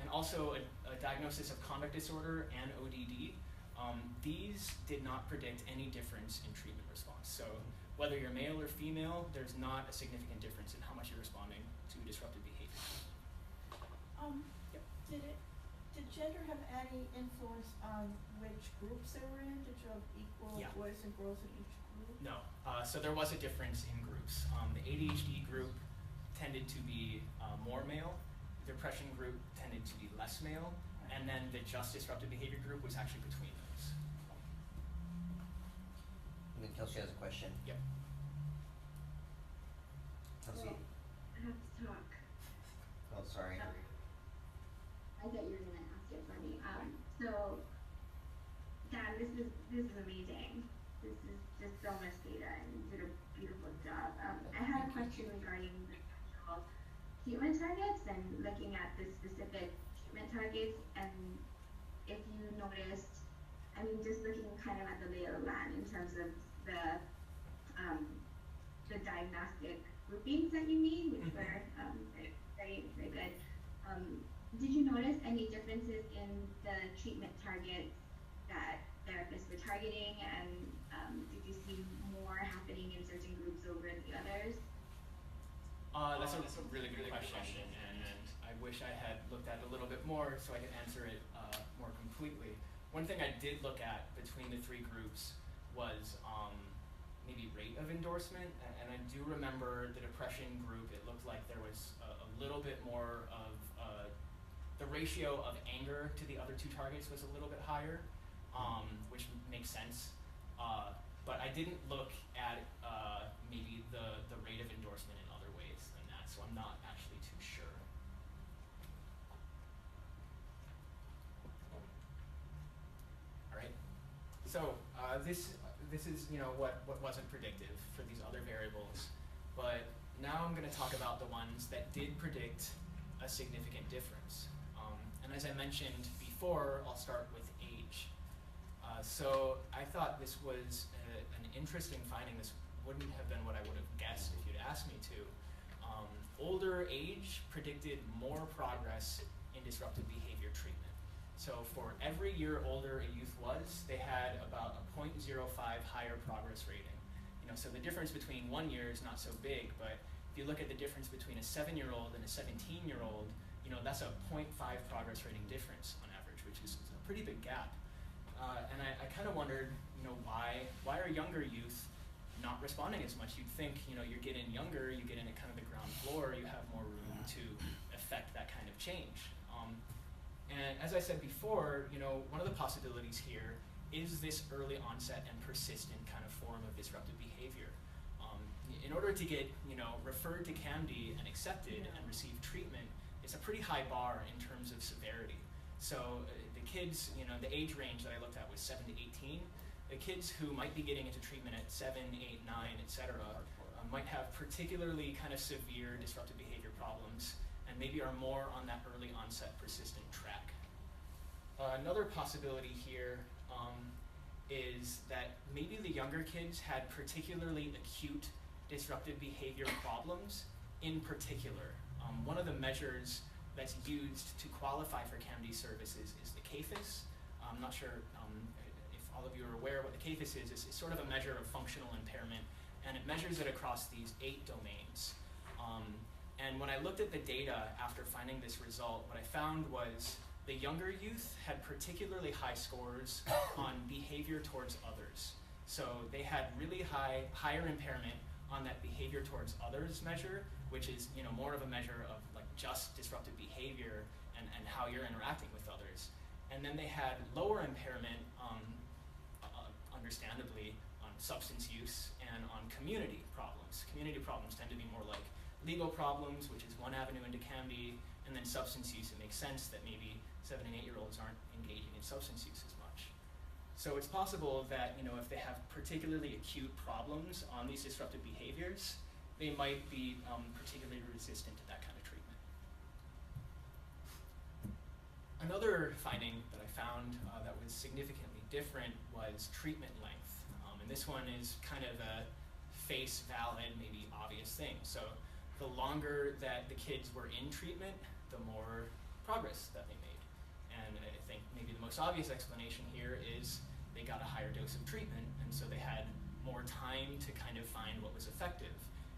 And also a diagnosis of conduct disorder and ODD. These did not predict any difference in treatment response. So whether you're male or female, there's not a significant difference in how much you're responding to disruptive behavior. Yep. Did gender have any influence on which groups they were in? Did you have equal boys and girls in each group? No. So there was a difference in groups. The ADHD group tended to be more male. The depression group tended to be less male. And then the just disruptive behavior group was actually between those. And then Kelsey has a question. Yep. Kelsey? I have to talk. Oh, sorry. I thought you were gonna ask it for me. So, Dan, this is amazing. This is just so much data, and you did a beautiful job. I had a question regarding the actual treatment targets and looking at the specific treatment targets, and if you noticed, just looking kind of at the lay of the land in terms of the diagnostic groupings that you made, which were very, very good. Did you notice any differences in the treatment targets that therapists were targeting, and did you see more happening in certain groups over the others? That's a really good question, and I wish I had looked at it a little bit more so I could answer it more completely. One thing I did look at between the three groups was maybe rate of endorsement, and I do remember the depression group, it looked like there was a little bit more of, the ratio of anger to the other two targets was a little bit higher, which makes sense. But I didn't look at maybe the rate of endorsement in other ways than that, so I'm not actually too sure. All right, so this is what wasn't predictive for these other variables, but now I'm going to talk about the ones that did predict a significant difference. And as I mentioned before, I'll start with age. So I thought this was an interesting finding. This wouldn't have been what I would have guessed if you'd asked me to. Older age predicted more progress in disruptive behavior treatment. So for every year older a youth was, they had about a 0.05 higher progress rating. So the difference between 1 year is not so big, but if you look at the difference between a 7-year-old and a 17-year-old, that's a 0.5 progress rating difference on average, which is a pretty big gap. And I kind of wondered, why are younger youth not responding as much? You'd think, you're getting younger, you get in at kind of the ground floor, you have more room to affect that kind of change. And as I said before, one of the possibilities here is this early onset and persistent kind of form of disruptive behavior. In order to get, referred to CAMD and accepted and receive treatment, it's a pretty high bar in terms of severity. So the kids, the age range that I looked at was 7 to 18. The kids who might be getting into treatment at 7, 8, 9, etc., might have particularly kind of severe disruptive behavior problems and maybe are more on that early onset persistent track. Another possibility here is that maybe the younger kids had particularly acute disruptive behavior problems in particular. One of the measures that's used to qualify for CAMD services is the CAFIS. I'm not sure if all of you are aware what the CAFIS is. It's sort of a measure of functional impairment, and it measures it across these 8 domains. And when I looked at the data after finding this result, what I found was the younger youth had particularly high scores on behavior towards others. So they had really higher impairment on that behavior towards others measure, which is more of a measure of like just disruptive behavior and how you're interacting with others. And then they had lower impairment, understandably, on substance use and on community problems. Community problems tend to be more like legal problems, which is one avenue into CAMD, and then substance use. It makes sense that maybe 7 and 8-year-olds aren't engaging in substance use as much. So it's possible that if they have particularly acute problems on these disruptive behaviors, they might be particularly resistant to that kind of treatment. Another finding that I found that was significantly different was treatment length. And this one is kind of a face valid, maybe obvious thing. So the longer that the kids were in treatment, the more progress that they made. And I think maybe the most obvious explanation here is they got a higher dose of treatment, and so they had more time to kind of find what was effective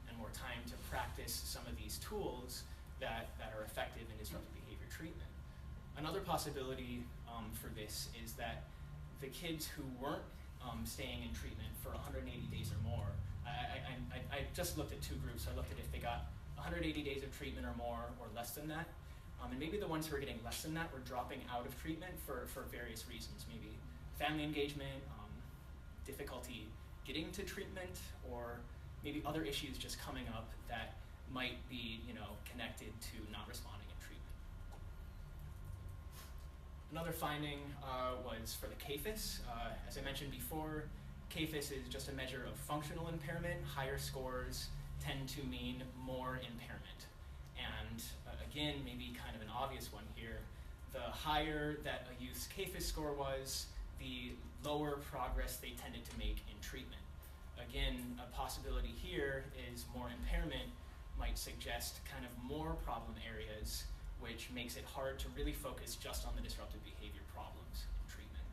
and more time to practice some of these tools that are effective in disruptive behavior treatment. Another possibility for this is that the kids who weren't staying in treatment for 180 days or more, I just looked at 2 groups. I looked at if they got 180 days of treatment or more or less than that. And maybe the ones who were getting less than that were dropping out of treatment for various reasons, maybe family engagement, difficulty getting to treatment, or maybe other issues just coming up that might be connected to not responding in treatment. Another finding was for the CAFIS. As I mentioned before, CAFIS is just a measure of functional impairment. Higher scores tend to mean more impairment. And again, maybe kind of an obvious one here, the higher that a youth's CAFIS score was, the lower progress they tended to make in treatment. Again, a possibility here is more impairment might suggest kind of more problem areas, which makes it hard to really focus just on the disruptive behavior problems in treatment.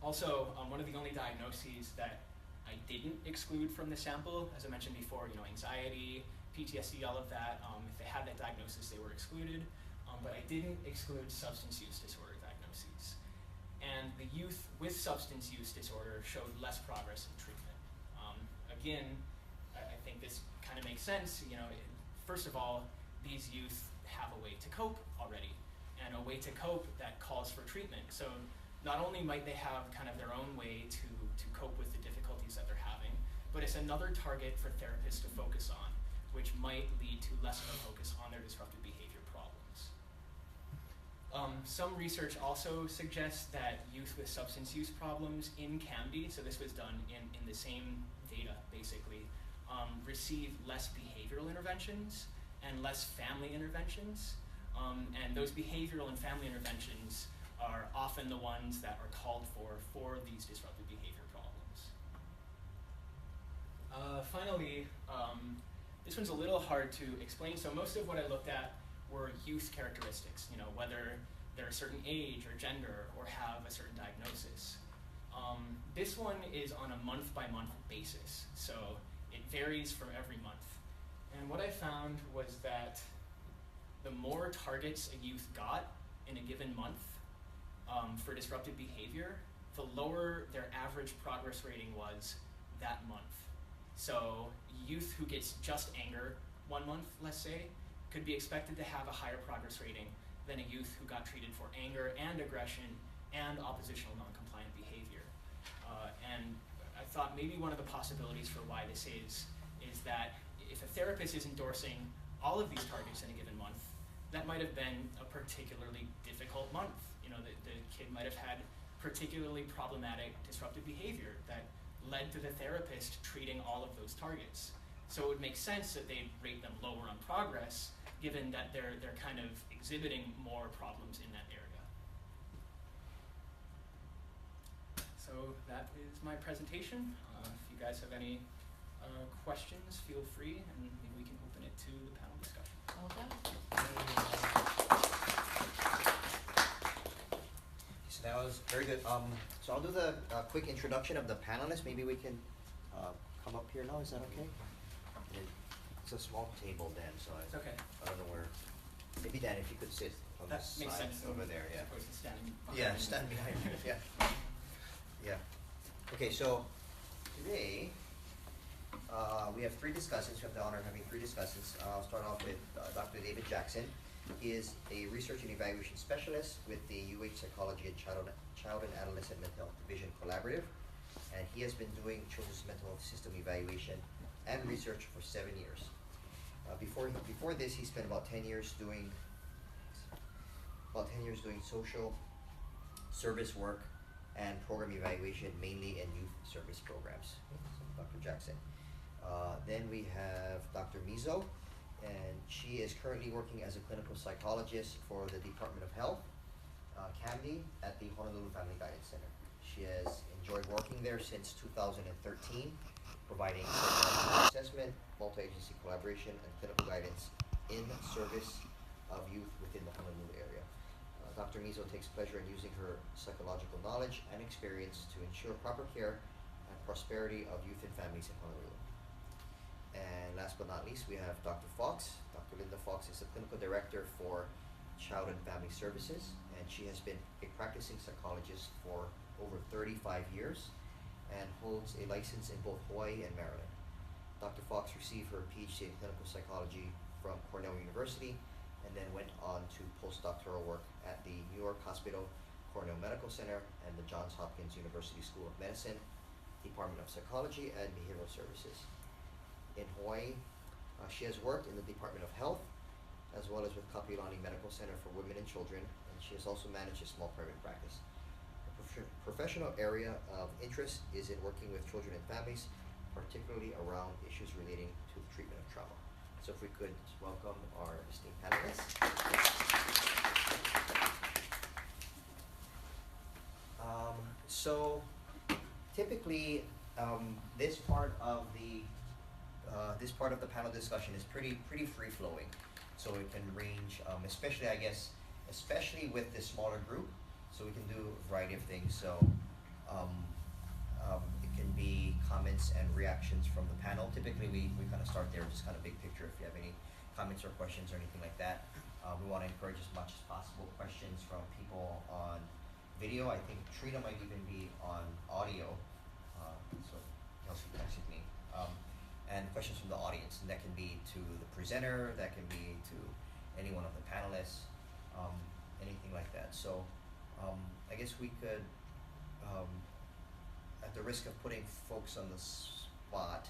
Also, one of the only diagnoses that I didn't exclude from the sample, as I mentioned before, anxiety, PTSD, all of that, if they had that diagnosis, they were excluded. But I didn't exclude substance use disorder diagnoses. And the youth with substance use disorder showed less progress in treatment. Again, I think this kind of makes sense. First of all, these youth have a way to cope already, and a way to cope that calls for treatment. So not only might they have kind of their own way to cope with the difficulties that they're having, but it's another target for therapists to focus on, which might lead to less of a focus on their disruptive behavior problems. Some research also suggests that youth with substance use problems in CAMD, so this was done in the same data basically, receive less behavioral interventions and less family interventions. And those behavioral and family interventions are often the ones that are called for these disruptive behavior problems. Finally, this one's a little hard to explain. So most of what I looked at were youth characteristics, whether they're a certain age or gender or have a certain diagnosis. This one is on a month-by-month basis, so it varies from every month. And what I found was that the more targets a youth got in a given month for disruptive behavior, the lower their average progress rating was that month. So youth who gets just anger 1 month, let's say, could be expected to have a higher progress rating than a youth who got treated for anger and aggression and oppositional non-compliant behavior. And I thought maybe one of the possibilities for why this is that if a therapist is endorsing all of these targets in a given month, that might have been a particularly difficult month. The kid might have had particularly problematic disruptive behavior that led to the therapist treating all of those targets. So it would make sense that they'd rate them lower on progress, given that they're kind of exhibiting more problems in that area. So that is my presentation. If you guys have any questions, feel free, and maybe we can open it to the panel discussion. Well done. So that was very good. So I'll do the quick introduction of the panelists. Maybe we can come up here now. Is that okay? It's a small table, Dan, so It's okay. I don't know where. Maybe Dan, if you could sit on That this makes side sense. over there, yeah. As opposed to standing behind Yeah, me. stand behind you. Yeah. Okay, so today we have 3 discussants. We have the honor of having 3 discussants. I'll start off with Dr. David Jackson. He is a research and evaluation specialist with the UH Psychology and Child and Adolescent Mental Health Division Collaborative, and he has been doing children's mental health system evaluation and research for 7 years. Before this, he spent about 10 years doing social service work and program evaluation, mainly in youth service programs. So Dr. Jackson. Then we have Dr. Mizo, and she is currently working as a clinical psychologist for the Department of Health, CAMD, at the Honolulu Family Guidance Center. She has enjoyed working there since 2013, providing psychological assessment, multi-agency collaboration, and clinical guidance in service of youth within the Honolulu area. Dr. Mizo takes pleasure in using her psychological knowledge and experience to ensure proper care and prosperity of youth and families in Honolulu. And last but not least, we have Dr. Fox. Dr. Linda Fox is the clinical director for Child and Family Services, and she has been a practicing psychologist for over 35 years and holds a license in both Hawaii and Maryland. Dr. Fox received her PhD in clinical psychology from Cornell University and then went on to postdoctoral work at the New York Hospital, Cornell Medical Center, and the Johns Hopkins University School of Medicine, Department of Psychology and Behavioral Services. In Hawaii, she has worked in the Department of Health, as well as with Kapiolani Medical Center for Women and Children, and she has also managed a small private practice. Her professional area of interest is in working with children and families, particularly around issues relating to the treatment of trauma. So if we could welcome our esteemed panelists. So typically, this part of the panel discussion is pretty free flowing. So it can range, especially with this smaller group. So we can do a variety of things. So It can be comments and reactions from the panel. Typically, we kind of start there, just kind of big picture. If you have any comments or questions or anything like that, we want to encourage as much as possible questions from people on video. I think Trina might even be on audio, so Kelsey texted me. And questions from the audience, and that can be to the presenter, that can be to any one of the panelists, anything like that. So I guess we could, at the risk of putting folks on the spot,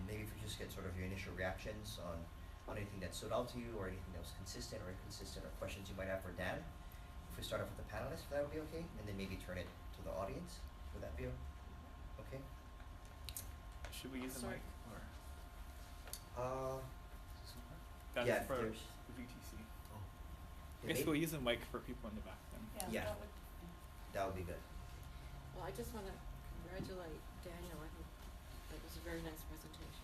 maybe if we just get sort of your initial reactions on anything that stood out to you, or anything that was consistent or inconsistent, or questions you might have for Dan. If we start off with the panelists, if that would be okay, and then maybe turn it to the audience. Would that be okay? Should we use the Sorry. mic or? That's yeah, for there's- the VTC. Oh. I guess we'll use the mic for people in the back then. Yeah. That would, That would be good. Well, I just want to congratulate Daniel. I think that was a very nice presentation.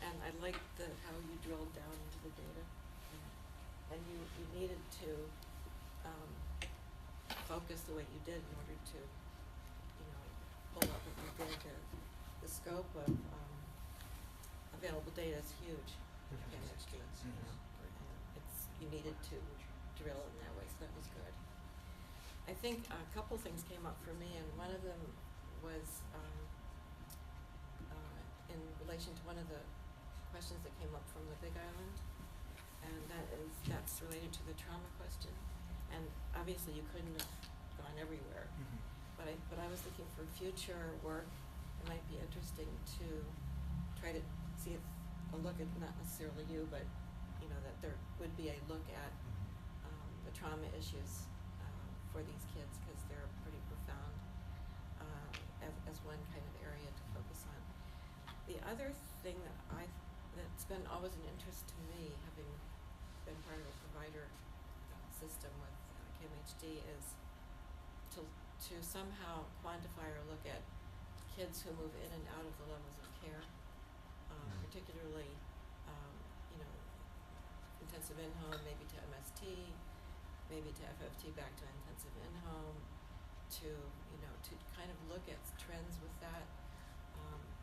And I liked how you drilled down into the data. And you needed to focus the way you did in order to, pull up what you did. The scope of available data is huge. You needed to drill in that way, so that was good. I think a couple things came up for me, and one of them was in relation to one of the questions that came up from the Big Island, and that's related to the trauma question. And obviously, you couldn't have gone everywhere, but I was looking for future work. It might be interesting to try to see if a look at, not necessarily you, but that there would be a look at the trauma issues for these kids, because they're pretty profound, as one kind of area to focus on. The other thing that's been always an interest to me, having been part of a provider system with KMHD, is to somehow quantify or look at kids who move in and out of the levels of care, particularly intensive in-home, maybe to MST, maybe to FFT, back to intensive in-home, to kind of look at trends with that.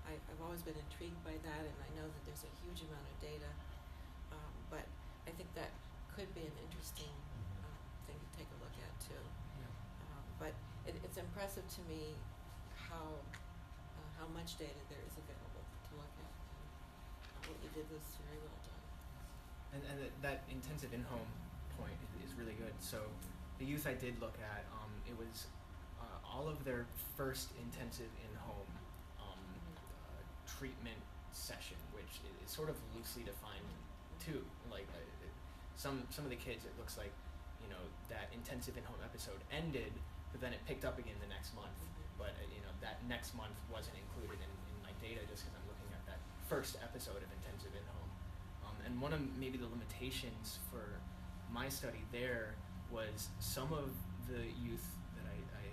I've always been intrigued by that, and I know that there's a huge amount of data, but I think that could be an interesting thing to take a look at too. But it's impressive to me how much data there is available to look at. What you did was very well done. And that intensive in-home point is really good. So the youth I did look at, it was all of their first intensive in-home treatment session, which is sort of loosely defined too. Like some of the kids, it looks like that intensive in-home episode ended, but then it picked up again the next month. But that next month wasn't included in my data, just because I'm looking at that first episode of intensive in-home. And one of maybe the limitations for my study there was some of the youth that I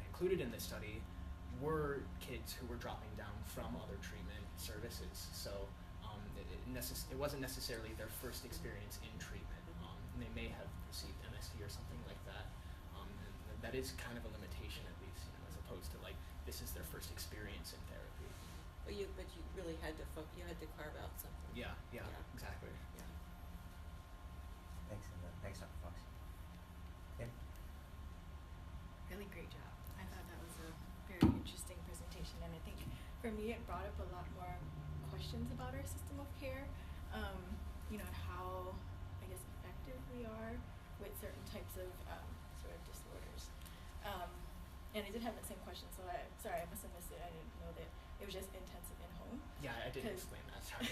included in this study were kids who were dropping down from other treatment services. So it wasn't necessarily their first experience in treatment. And they may have received MST or something like that. And that is kind of a limitation, at least, as opposed to like this is their first experience in therapy. But you really had to carve out something. Yeah, exactly. Yeah. Thanks, and thanks, Dr. Fox. Kim? Really great job. I thought that was a very interesting presentation, and I think for me it brought up a lot more questions about our system of care, and how, I guess, effective we are with certain types of sort of disorders. And I did have that same question, so I must have missed it. I didn't know that it was just intensive in-home. Yeah, I didn't explain that. Sorry.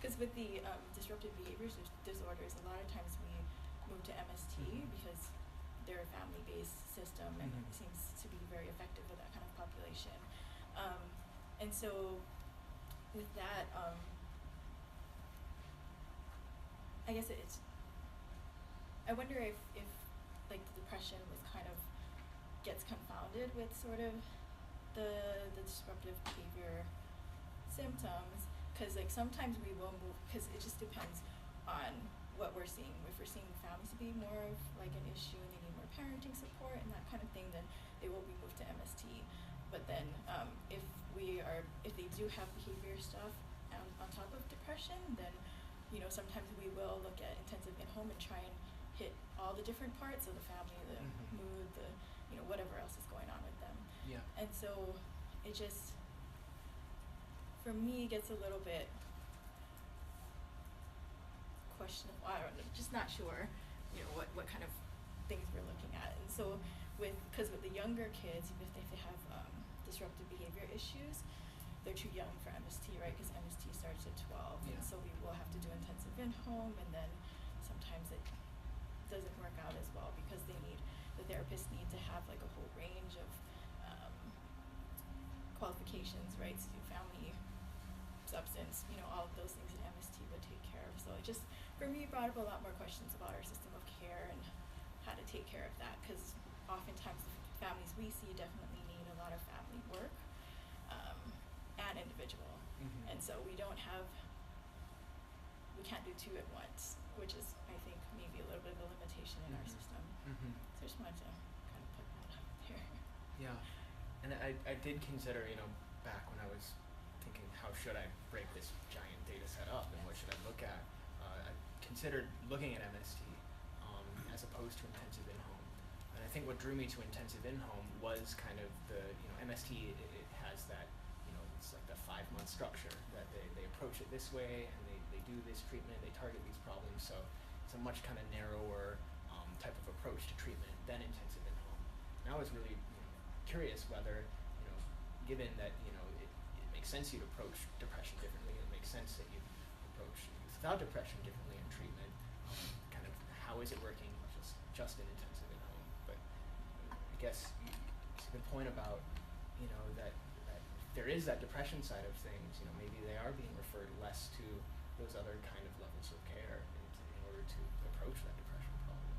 Because with the disruptive behaviors disorders, a lot of times we move to MST because they're a family-based system, and it seems to be very effective with that kind of population. And so with that, I guess I wonder if like the depression was kind of gets confounded with sort of the disruptive behavior symptoms, because like sometimes we will move, because it just depends on what we're seeing. If we're seeing families to be more of like an issue and they need more parenting support and that kind of thing, then they will be moved to MST. But then if they do have behavior stuff on top of depression, then sometimes we will look at intensive in-home and try and hit all the different parts of the family, the mood, the whatever else is going on with them. Yeah. And so it just, for me, gets a little bit questionable. I don't know, just not sure, what kind of things we're looking at. And so because with the younger kids, even if they have disruptive behavior issues, they're too young for MST, right? Because MST starts at 12, Yeah. and so we will have to do intensive in-home, and then sometimes it doesn't work out as well because the therapists need to have like a whole range of qualifications, right? So family, substance, all of those things that MST would take care of. So it just, for me, brought up a lot more questions about our system of care and how to take care of that, because oftentimes the families we see definitely need a lot of family work and individual. And so we can't do two at once, which is, I think, maybe a little bit of a limitation in our system. So I just wanted to kind of put that out there. Yeah, and I did consider, back when I was thinking, how should I break this giant data set up and what should I look at? I considered looking at MST as opposed to intensive in-home. And I think what drew me to intensive in-home was kind of the, MST, it has that, it's like the 5-month structure that they approach it this way and they do this treatment, they target these problems. So it's a much kind of narrower type of approach to treatment than intensive in-home. And I was really curious whether, given that, it makes sense you'd approach depression differently, it makes sense that you approach youth without depression differently in treatment, kind of how is it working just in intensive in-home. But I guess it's a good point about, that there is that depression side of things, maybe they are being referred less to those other kind of levels of care in order to approach that depression problem.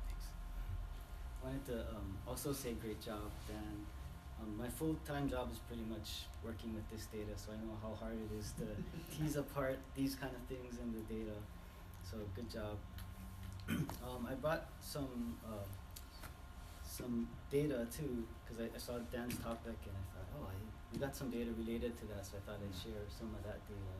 Thanks. I wanted to also say great job, Dan. My full-time job is pretty much working with this data, so I know how hard it is to tease apart these kind of things in the data. So good job. I brought some data too, because I saw Dan's topic and I thought, we got some data related to that, so I thought I'd share some of that data.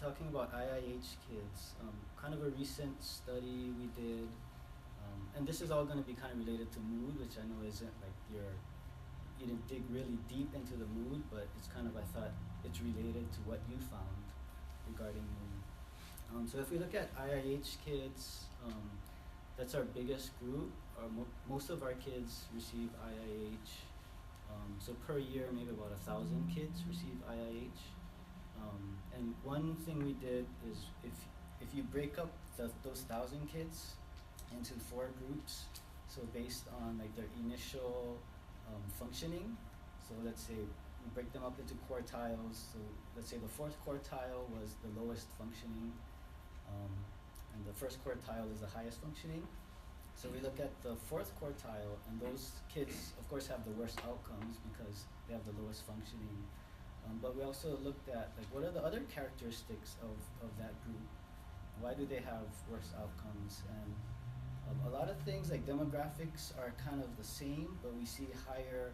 Talking about IIH kids, kind of a recent study we did, and this is all going to be kind of related to mood, which I know isn't like you didn't dig really deep into the mood, but it's kind of, I thought it's related to what you found regarding mood. So if we look at IIH kids, that's our biggest group. Most of our kids receive IIH. So per year, maybe about 1,000 kids receive IIH. And one thing we did is if you break up those 1,000 kids into 4 groups, so based on like their initial functioning, so let's say we break them up into quartiles. So let's say the 4th quartile was the lowest functioning, and the 1st quartile is the highest functioning. So we look at the 4th quartile, and those kids, of course, have the worst outcomes because they have the lowest functioning. But we also looked at like what are the other characteristics of that group? Why do they have worse outcomes? And a lot of things like demographics are kind of the same, but we see higher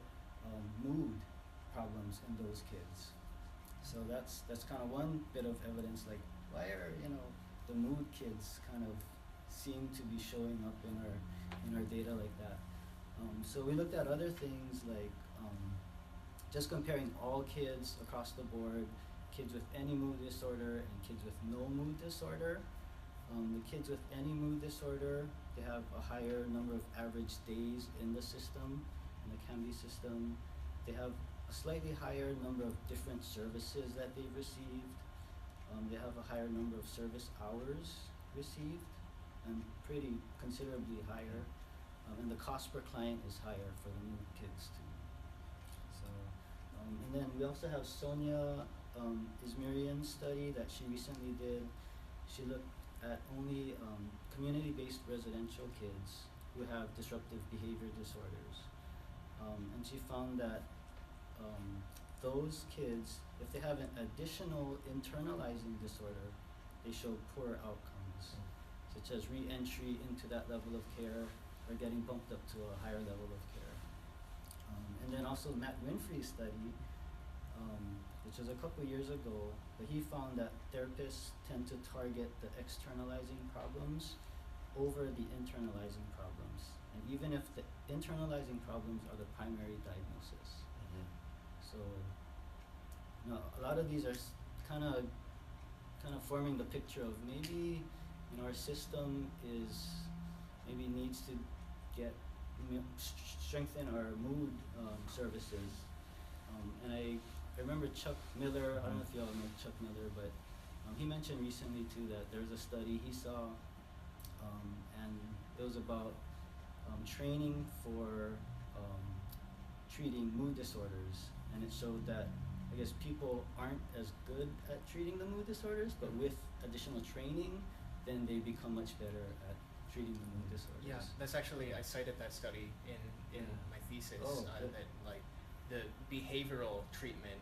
mood problems in those kids. So that's kind of one bit of evidence, like why are the mood kids kind of seem to be showing up in our data like that. So we looked at other things like just comparing all kids across the board, kids with any mood disorder and kids with no mood disorder. The kids with any mood disorder, they have a higher number of average days in the system, in the CAMD system. They have a slightly higher number of different services that they've received. They have a higher number of service hours received, and pretty considerably higher. And the cost per client is higher for the mood kids too. So, and then we also have Sonia Ismirian's study that she recently did. She looked at only community-based residential kids who have disruptive behavior disorders. And she found that those kids, if they have an additional internalizing disorder, they show poor outcomes, such as re-entry into that level of care or getting bumped up to a higher level of care. And then also Matt Winfrey's study, which was a couple years ago, but he found that therapists tend to target the externalizing problems over the internalizing problems. And even if the internalizing problems are the primary diagnosis. So, you know, a lot of these are kind of forming the picture of maybe, you know, our system maybe needs to get, strengthen our mood services. And I remember Chuck Miller, I don't know if y'all know Chuck Miller, but he mentioned recently too that there was a study he saw, and it was about training for treating mood disorders, and it showed that I guess people aren't as good at treating the mood disorders, but with additional training, then they become much better at treating the mood disorders. Yeah, that's actually, I cited that study in my thesis, that like the behavioral treatment,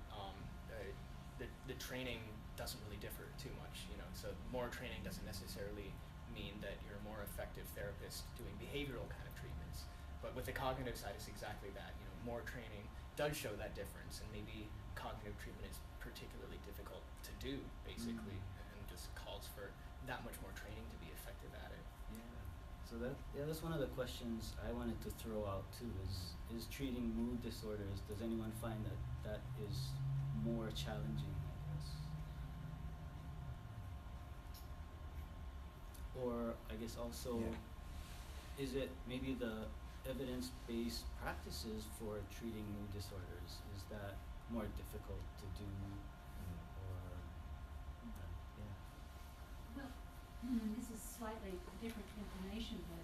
the training doesn't really differ too much, you know, so more training doesn't necessarily mean that you're a more effective therapist doing behavioral kind of treatments. But with the cognitive side, it's exactly that, you know, more training does show that difference, and maybe cognitive treatment is particularly difficult to do, basically, and just calls for that much more training to be effective at it. Yeah. So that's one of the questions I wanted to throw out too, is treating mood disorders, does anyone find that is more challenging, I guess? Or I guess also, is it maybe the evidence-based practices for treating mood disorders, is that more difficult to do, or Well, this is slightly different information, but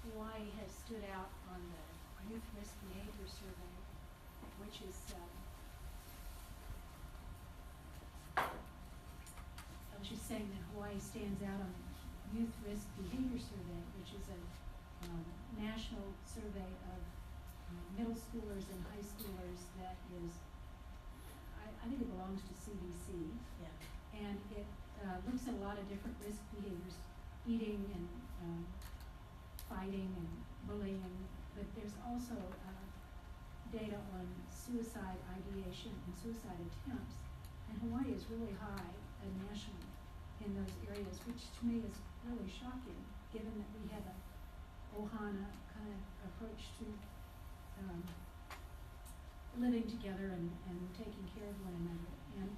Hawaii has stood out on the Youth Risk Behavior Survey, which is I was just saying that Hawaii stands out on the Youth Risk Behavior Survey, which is a national survey of middle schoolers and high schoolers that is, I think it belongs to CDC. Yeah. And it looks at a lot of different risk behaviors, eating and fighting and bullying, but there's also data on suicide ideation and suicide attempts. And Hawaii is really high nationally in those areas, which to me is really shocking, given that we have a Ohana kind of approach to living together and taking care of one another. And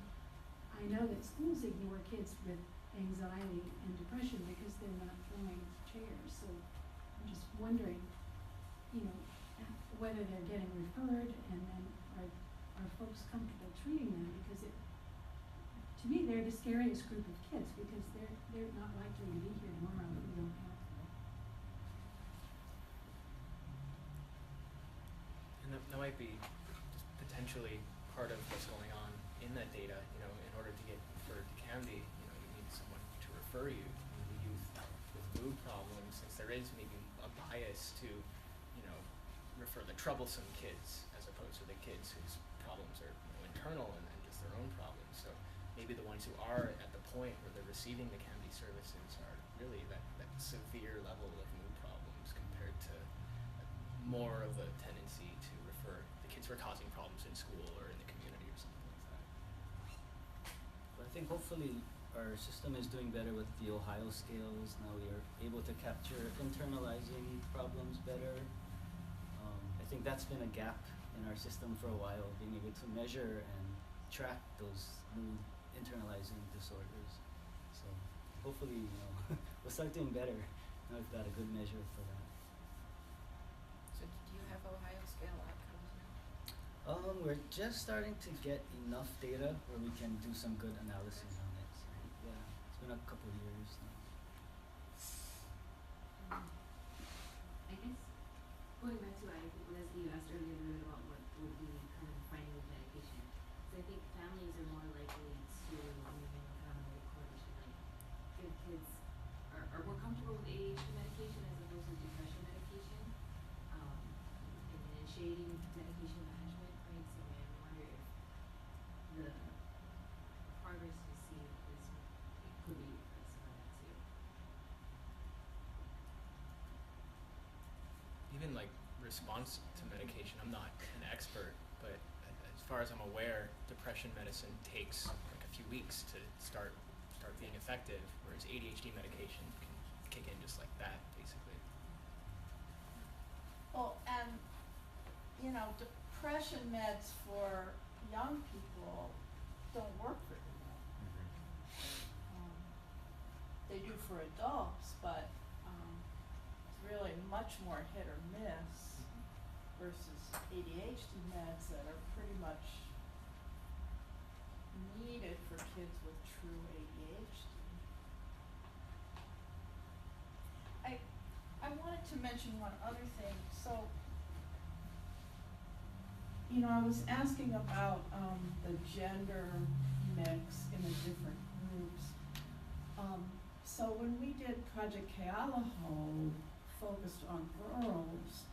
I know that schools ignore kids with anxiety and depression because they're not throwing chairs. So I'm just wondering, you know, whether they're getting referred, and then are folks comfortable treating them, because to me they're the scariest group of kids, because they're not likely to be here tomorrow if we don't help them. And that might be just potentially part of what's going on in that data. You know, in order to get referred to CAMD, you know, you need someone to refer you, the youth with mood problems, since there is maybe a bias to, you know, refer the troublesome kids as opposed to the kids whose problems are, you know, internal and just their own problems. So maybe the ones who are at the point where they're receiving the CAMD services are really that severe level of mood problems, compared to more of a tendency to refer the kids who are causing problems in school or in the community or something like that. But I think hopefully our system is doing better with the Ohio scales. Now we are able to capture internalizing problems better. I think that's been a gap in our system for a while, being able to measure and track those mood internalizing disorders. So hopefully, you know, we'll start doing better. Now we've got a good measure for that. So do you have Ohio scale outcomes now? We're just starting to get enough data where we can do some good analysis on it. So, yeah, it's been a couple of years now. I guess going back to Leslie, you asked earlier a little bit about what would be kind of finding with medication. So I think families are more likely to kind of coalition, like give kids are more comfortable with ADHD medication as opposed to depression medication, and initiating medication management, right? So I wonder if the progress you see is response to medication. I'm not an expert, but as far as I'm aware, depression medicine takes like a few weeks to start being effective, whereas ADHD medication can kick in just like that, basically. Well, and, you know, depression meds for young people don't work very well. They do for adults, but it's really much more hit or miss versus ADHD meds that are pretty much needed for kids with true ADHD. I wanted to mention one other thing. So, you know, I was asking about the gender mix in the different groups. So when we did Project Kealaho, focused on girls,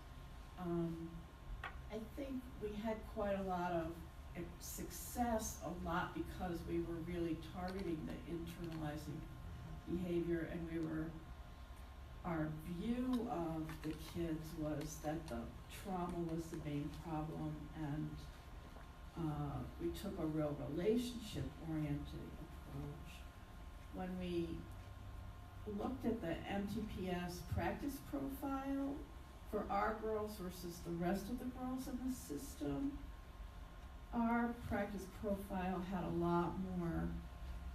I think we had quite a lot of success, a lot because we were really targeting the internalizing behavior, and our view of the kids was that the trauma was the main problem, and we took a real relationship-oriented approach. When we looked at the MTPS practice profile for our girls versus the rest of the girls in the system, our practice profile had a lot more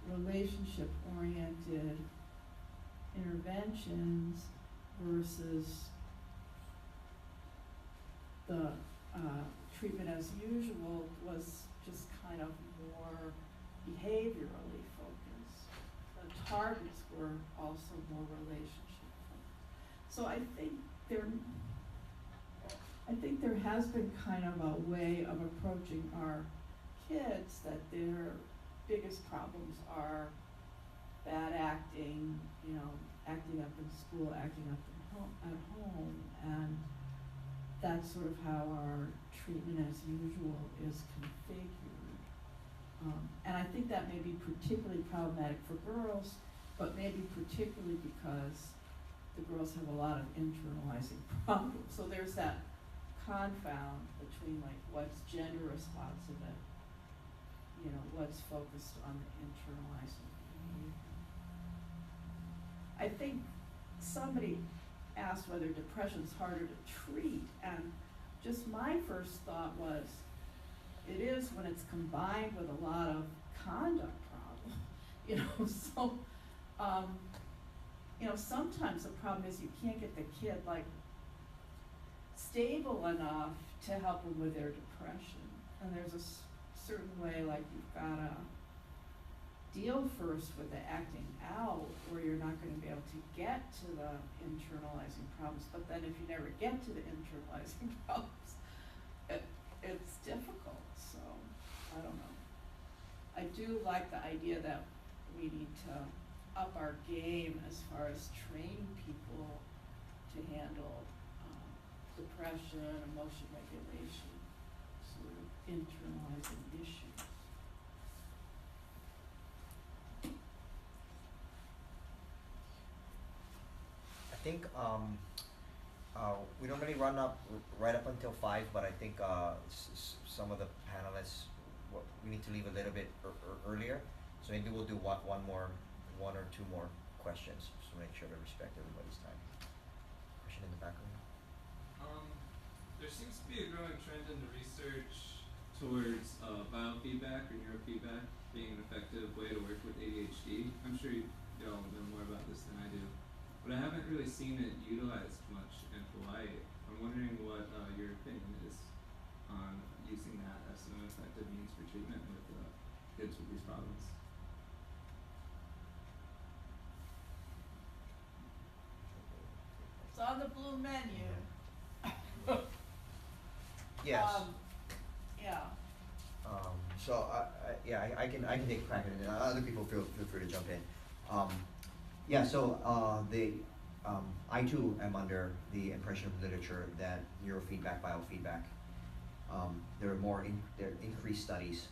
relationship-oriented interventions versus the treatment as usual was just kind of more behaviorally focused. The targets were also more relationship focused. So I think there has been kind of a way of approaching our kids that their biggest problems are bad acting, you know, acting up in school, acting up at home, and that's sort of how our treatment as usual is configured. And I think that may be particularly problematic for girls, but maybe particularly because the girls have a lot of internalizing problems. So there's that confound between like what's gender responsive and, you know, what's focused on the internalizing behavior. I think somebody asked whether depression's harder to treat, and just my first thought was, it is when it's combined with a lot of conduct problems, you know, so, you know, sometimes the problem is you can't get the kid, like, stable enough to help them with their depression, and there's a certain way, like, you've gotta deal first with the acting out, or you're not going to be able to get to the internalizing problems. But then if you never get to the internalizing problems, it's difficult. So I don't know. I do like the idea that we need to up our game as far as training people to handle depression, emotion regulation, sort of internalizing issues. I think we normally run up right up until 5, but I think some of the panelists, we need to leave a little bit earlier, so maybe we'll do one or two more questions, just to make sure to respect everybody's time. Question in the background. There seems to be a growing trend in the research towards biofeedback or neurofeedback being an effective way to work with ADHD. I'm sure y'all know more about this than I do, but I haven't really seen it utilized much in Hawaii. I'm wondering what your opinion is on using that as an effective means for treatment with kids with these problems. It's on the blue menu. Yes. Yeah. So I can take a crack at it, and other people feel free to jump in. Yeah. So I too am under the impression of literature that neurofeedback, biofeedback. There are increased studies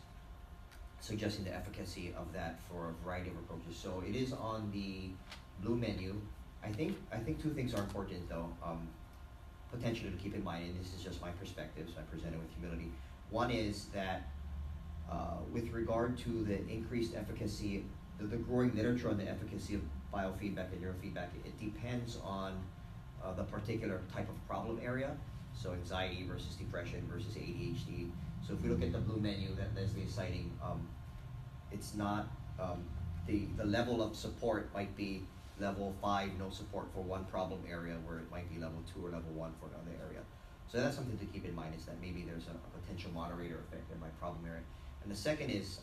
suggesting the efficacy of that for a variety of approaches. So it is on the blue menu. I think two things are important though. potentially to keep in mind, and this is just my perspective, so I present it with humility. One is that with regard to the increased efficacy, the growing literature on the efficacy of biofeedback and neurofeedback, it depends on the particular type of problem area. So anxiety versus depression versus ADHD. So if we look at the blue menu that Leslie is citing, it's not, the level of support might be level 5, no support for one problem area, where it might be level 2 or level 1 for another area. So that's something to keep in mind, is that maybe there's a potential moderator effect in my problem area. And the second is,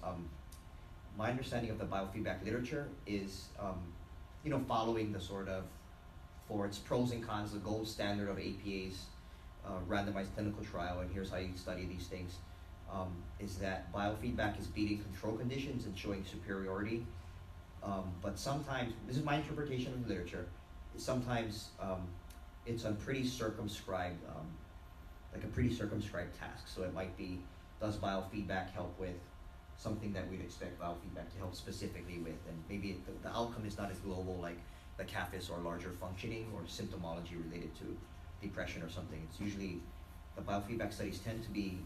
my understanding of the biofeedback literature is, following the sort of, for its pros and cons, the gold standard of APA's randomized clinical trial, and here's how you study these things, is that biofeedback is beating control conditions and showing superiority. But sometimes, this is my interpretation of the literature, sometimes it's on pretty circumscribed, like a pretty circumscribed task. So it might be, does biofeedback help with something that we'd expect biofeedback to help specifically with, and maybe the outcome is not as global, like the CAFIS or larger functioning or symptomology related to depression or something. It's usually, the biofeedback studies tend to be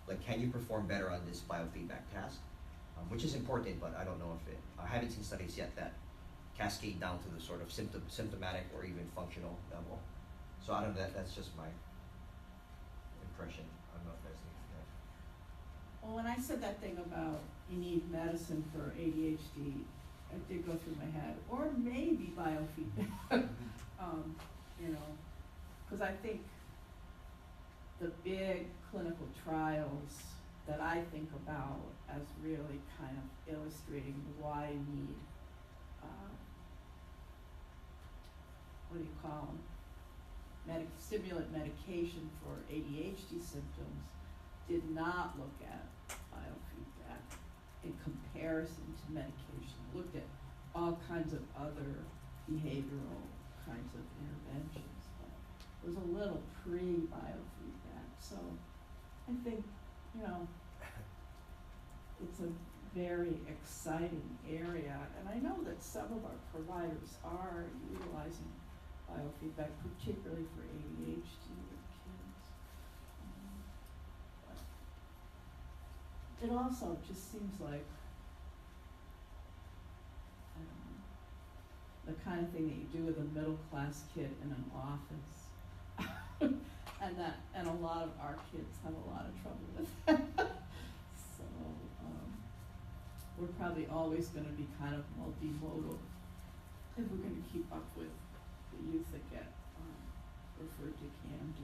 like, can you perform better on this biofeedback task? Which is important, but I don't know if I haven't seen studies yet that cascade down to the sort of symptomatic or even functional level. So I don't know, that's just my impression. I don't know if that's anything. Well, when I said that thing about you need medicine for ADHD, it did go through my head, or maybe biofeedback, because I think the big clinical trials that I think about as really kind of illustrating why you need, what do you call them, stimulant medication for ADHD symptoms, did not look at biofeedback in comparison to medication. Looked at all kinds of other behavioral kinds of interventions, but it was a little pre-biofeedback. So I think, it's a very exciting area, and I know that some of our providers are utilizing biofeedback, particularly for ADHD with kids. But it also just seems like, I don't know, the kind of thing that you do with a middle class kid in an office. and a lot of our kids have a lot of trouble with that. So we're probably always going to be kind of multimodal if we're going to keep up with the youth that get referred to CAMD.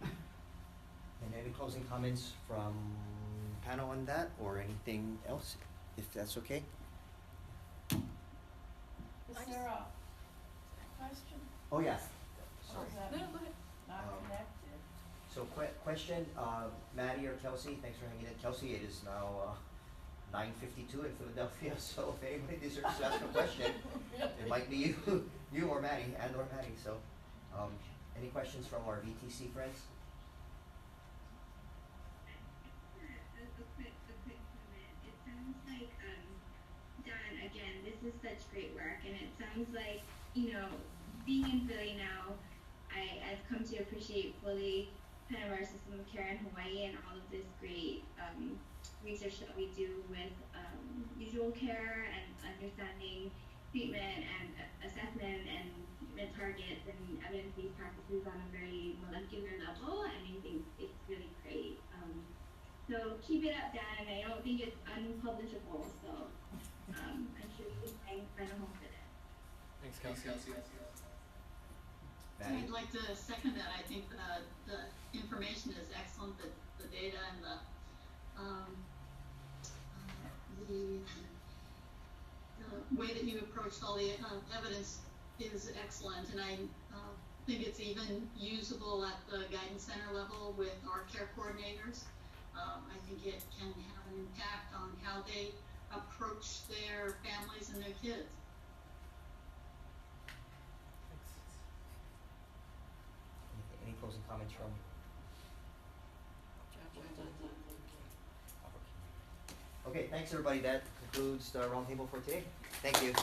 And any closing comments from panel on that, or anything else, if that's okay? Is there a question? Oh, yeah. Or Sorry. is that No, go ahead. not connected? So question, Maddie or Kelsey, thanks for hanging in. Kelsey, it is now 9:52 in Philadelphia, so if anybody deserves to ask a question, it might be you or Maddie, and or Maddie. So any questions from our VTC friends? A quick comment. It sounds like, Don, again, this is such great work, and it sounds like, being in Philly now, I've come to appreciate fully kind of our system of care in Hawaii and all of this great research that we do with visual care and understanding treatment and assessment and treatment targets and evidence-based practices on a very molecular level, and I think it's really great. So keep it up, Dan. I don't think it's unpublishable, so I'm sure you can find a home for that. Thanks, Kelsey. Maddie? I'd like to second that. I think the information is excellent, the data and the way that you approached all the evidence is excellent, and I think it's even usable at the guidance center level with our care coordinators. I think it can have an impact on how they approach their families and their kids. Any closing comments from? Okay, thanks everybody. That concludes the roundtable for today. Thank you.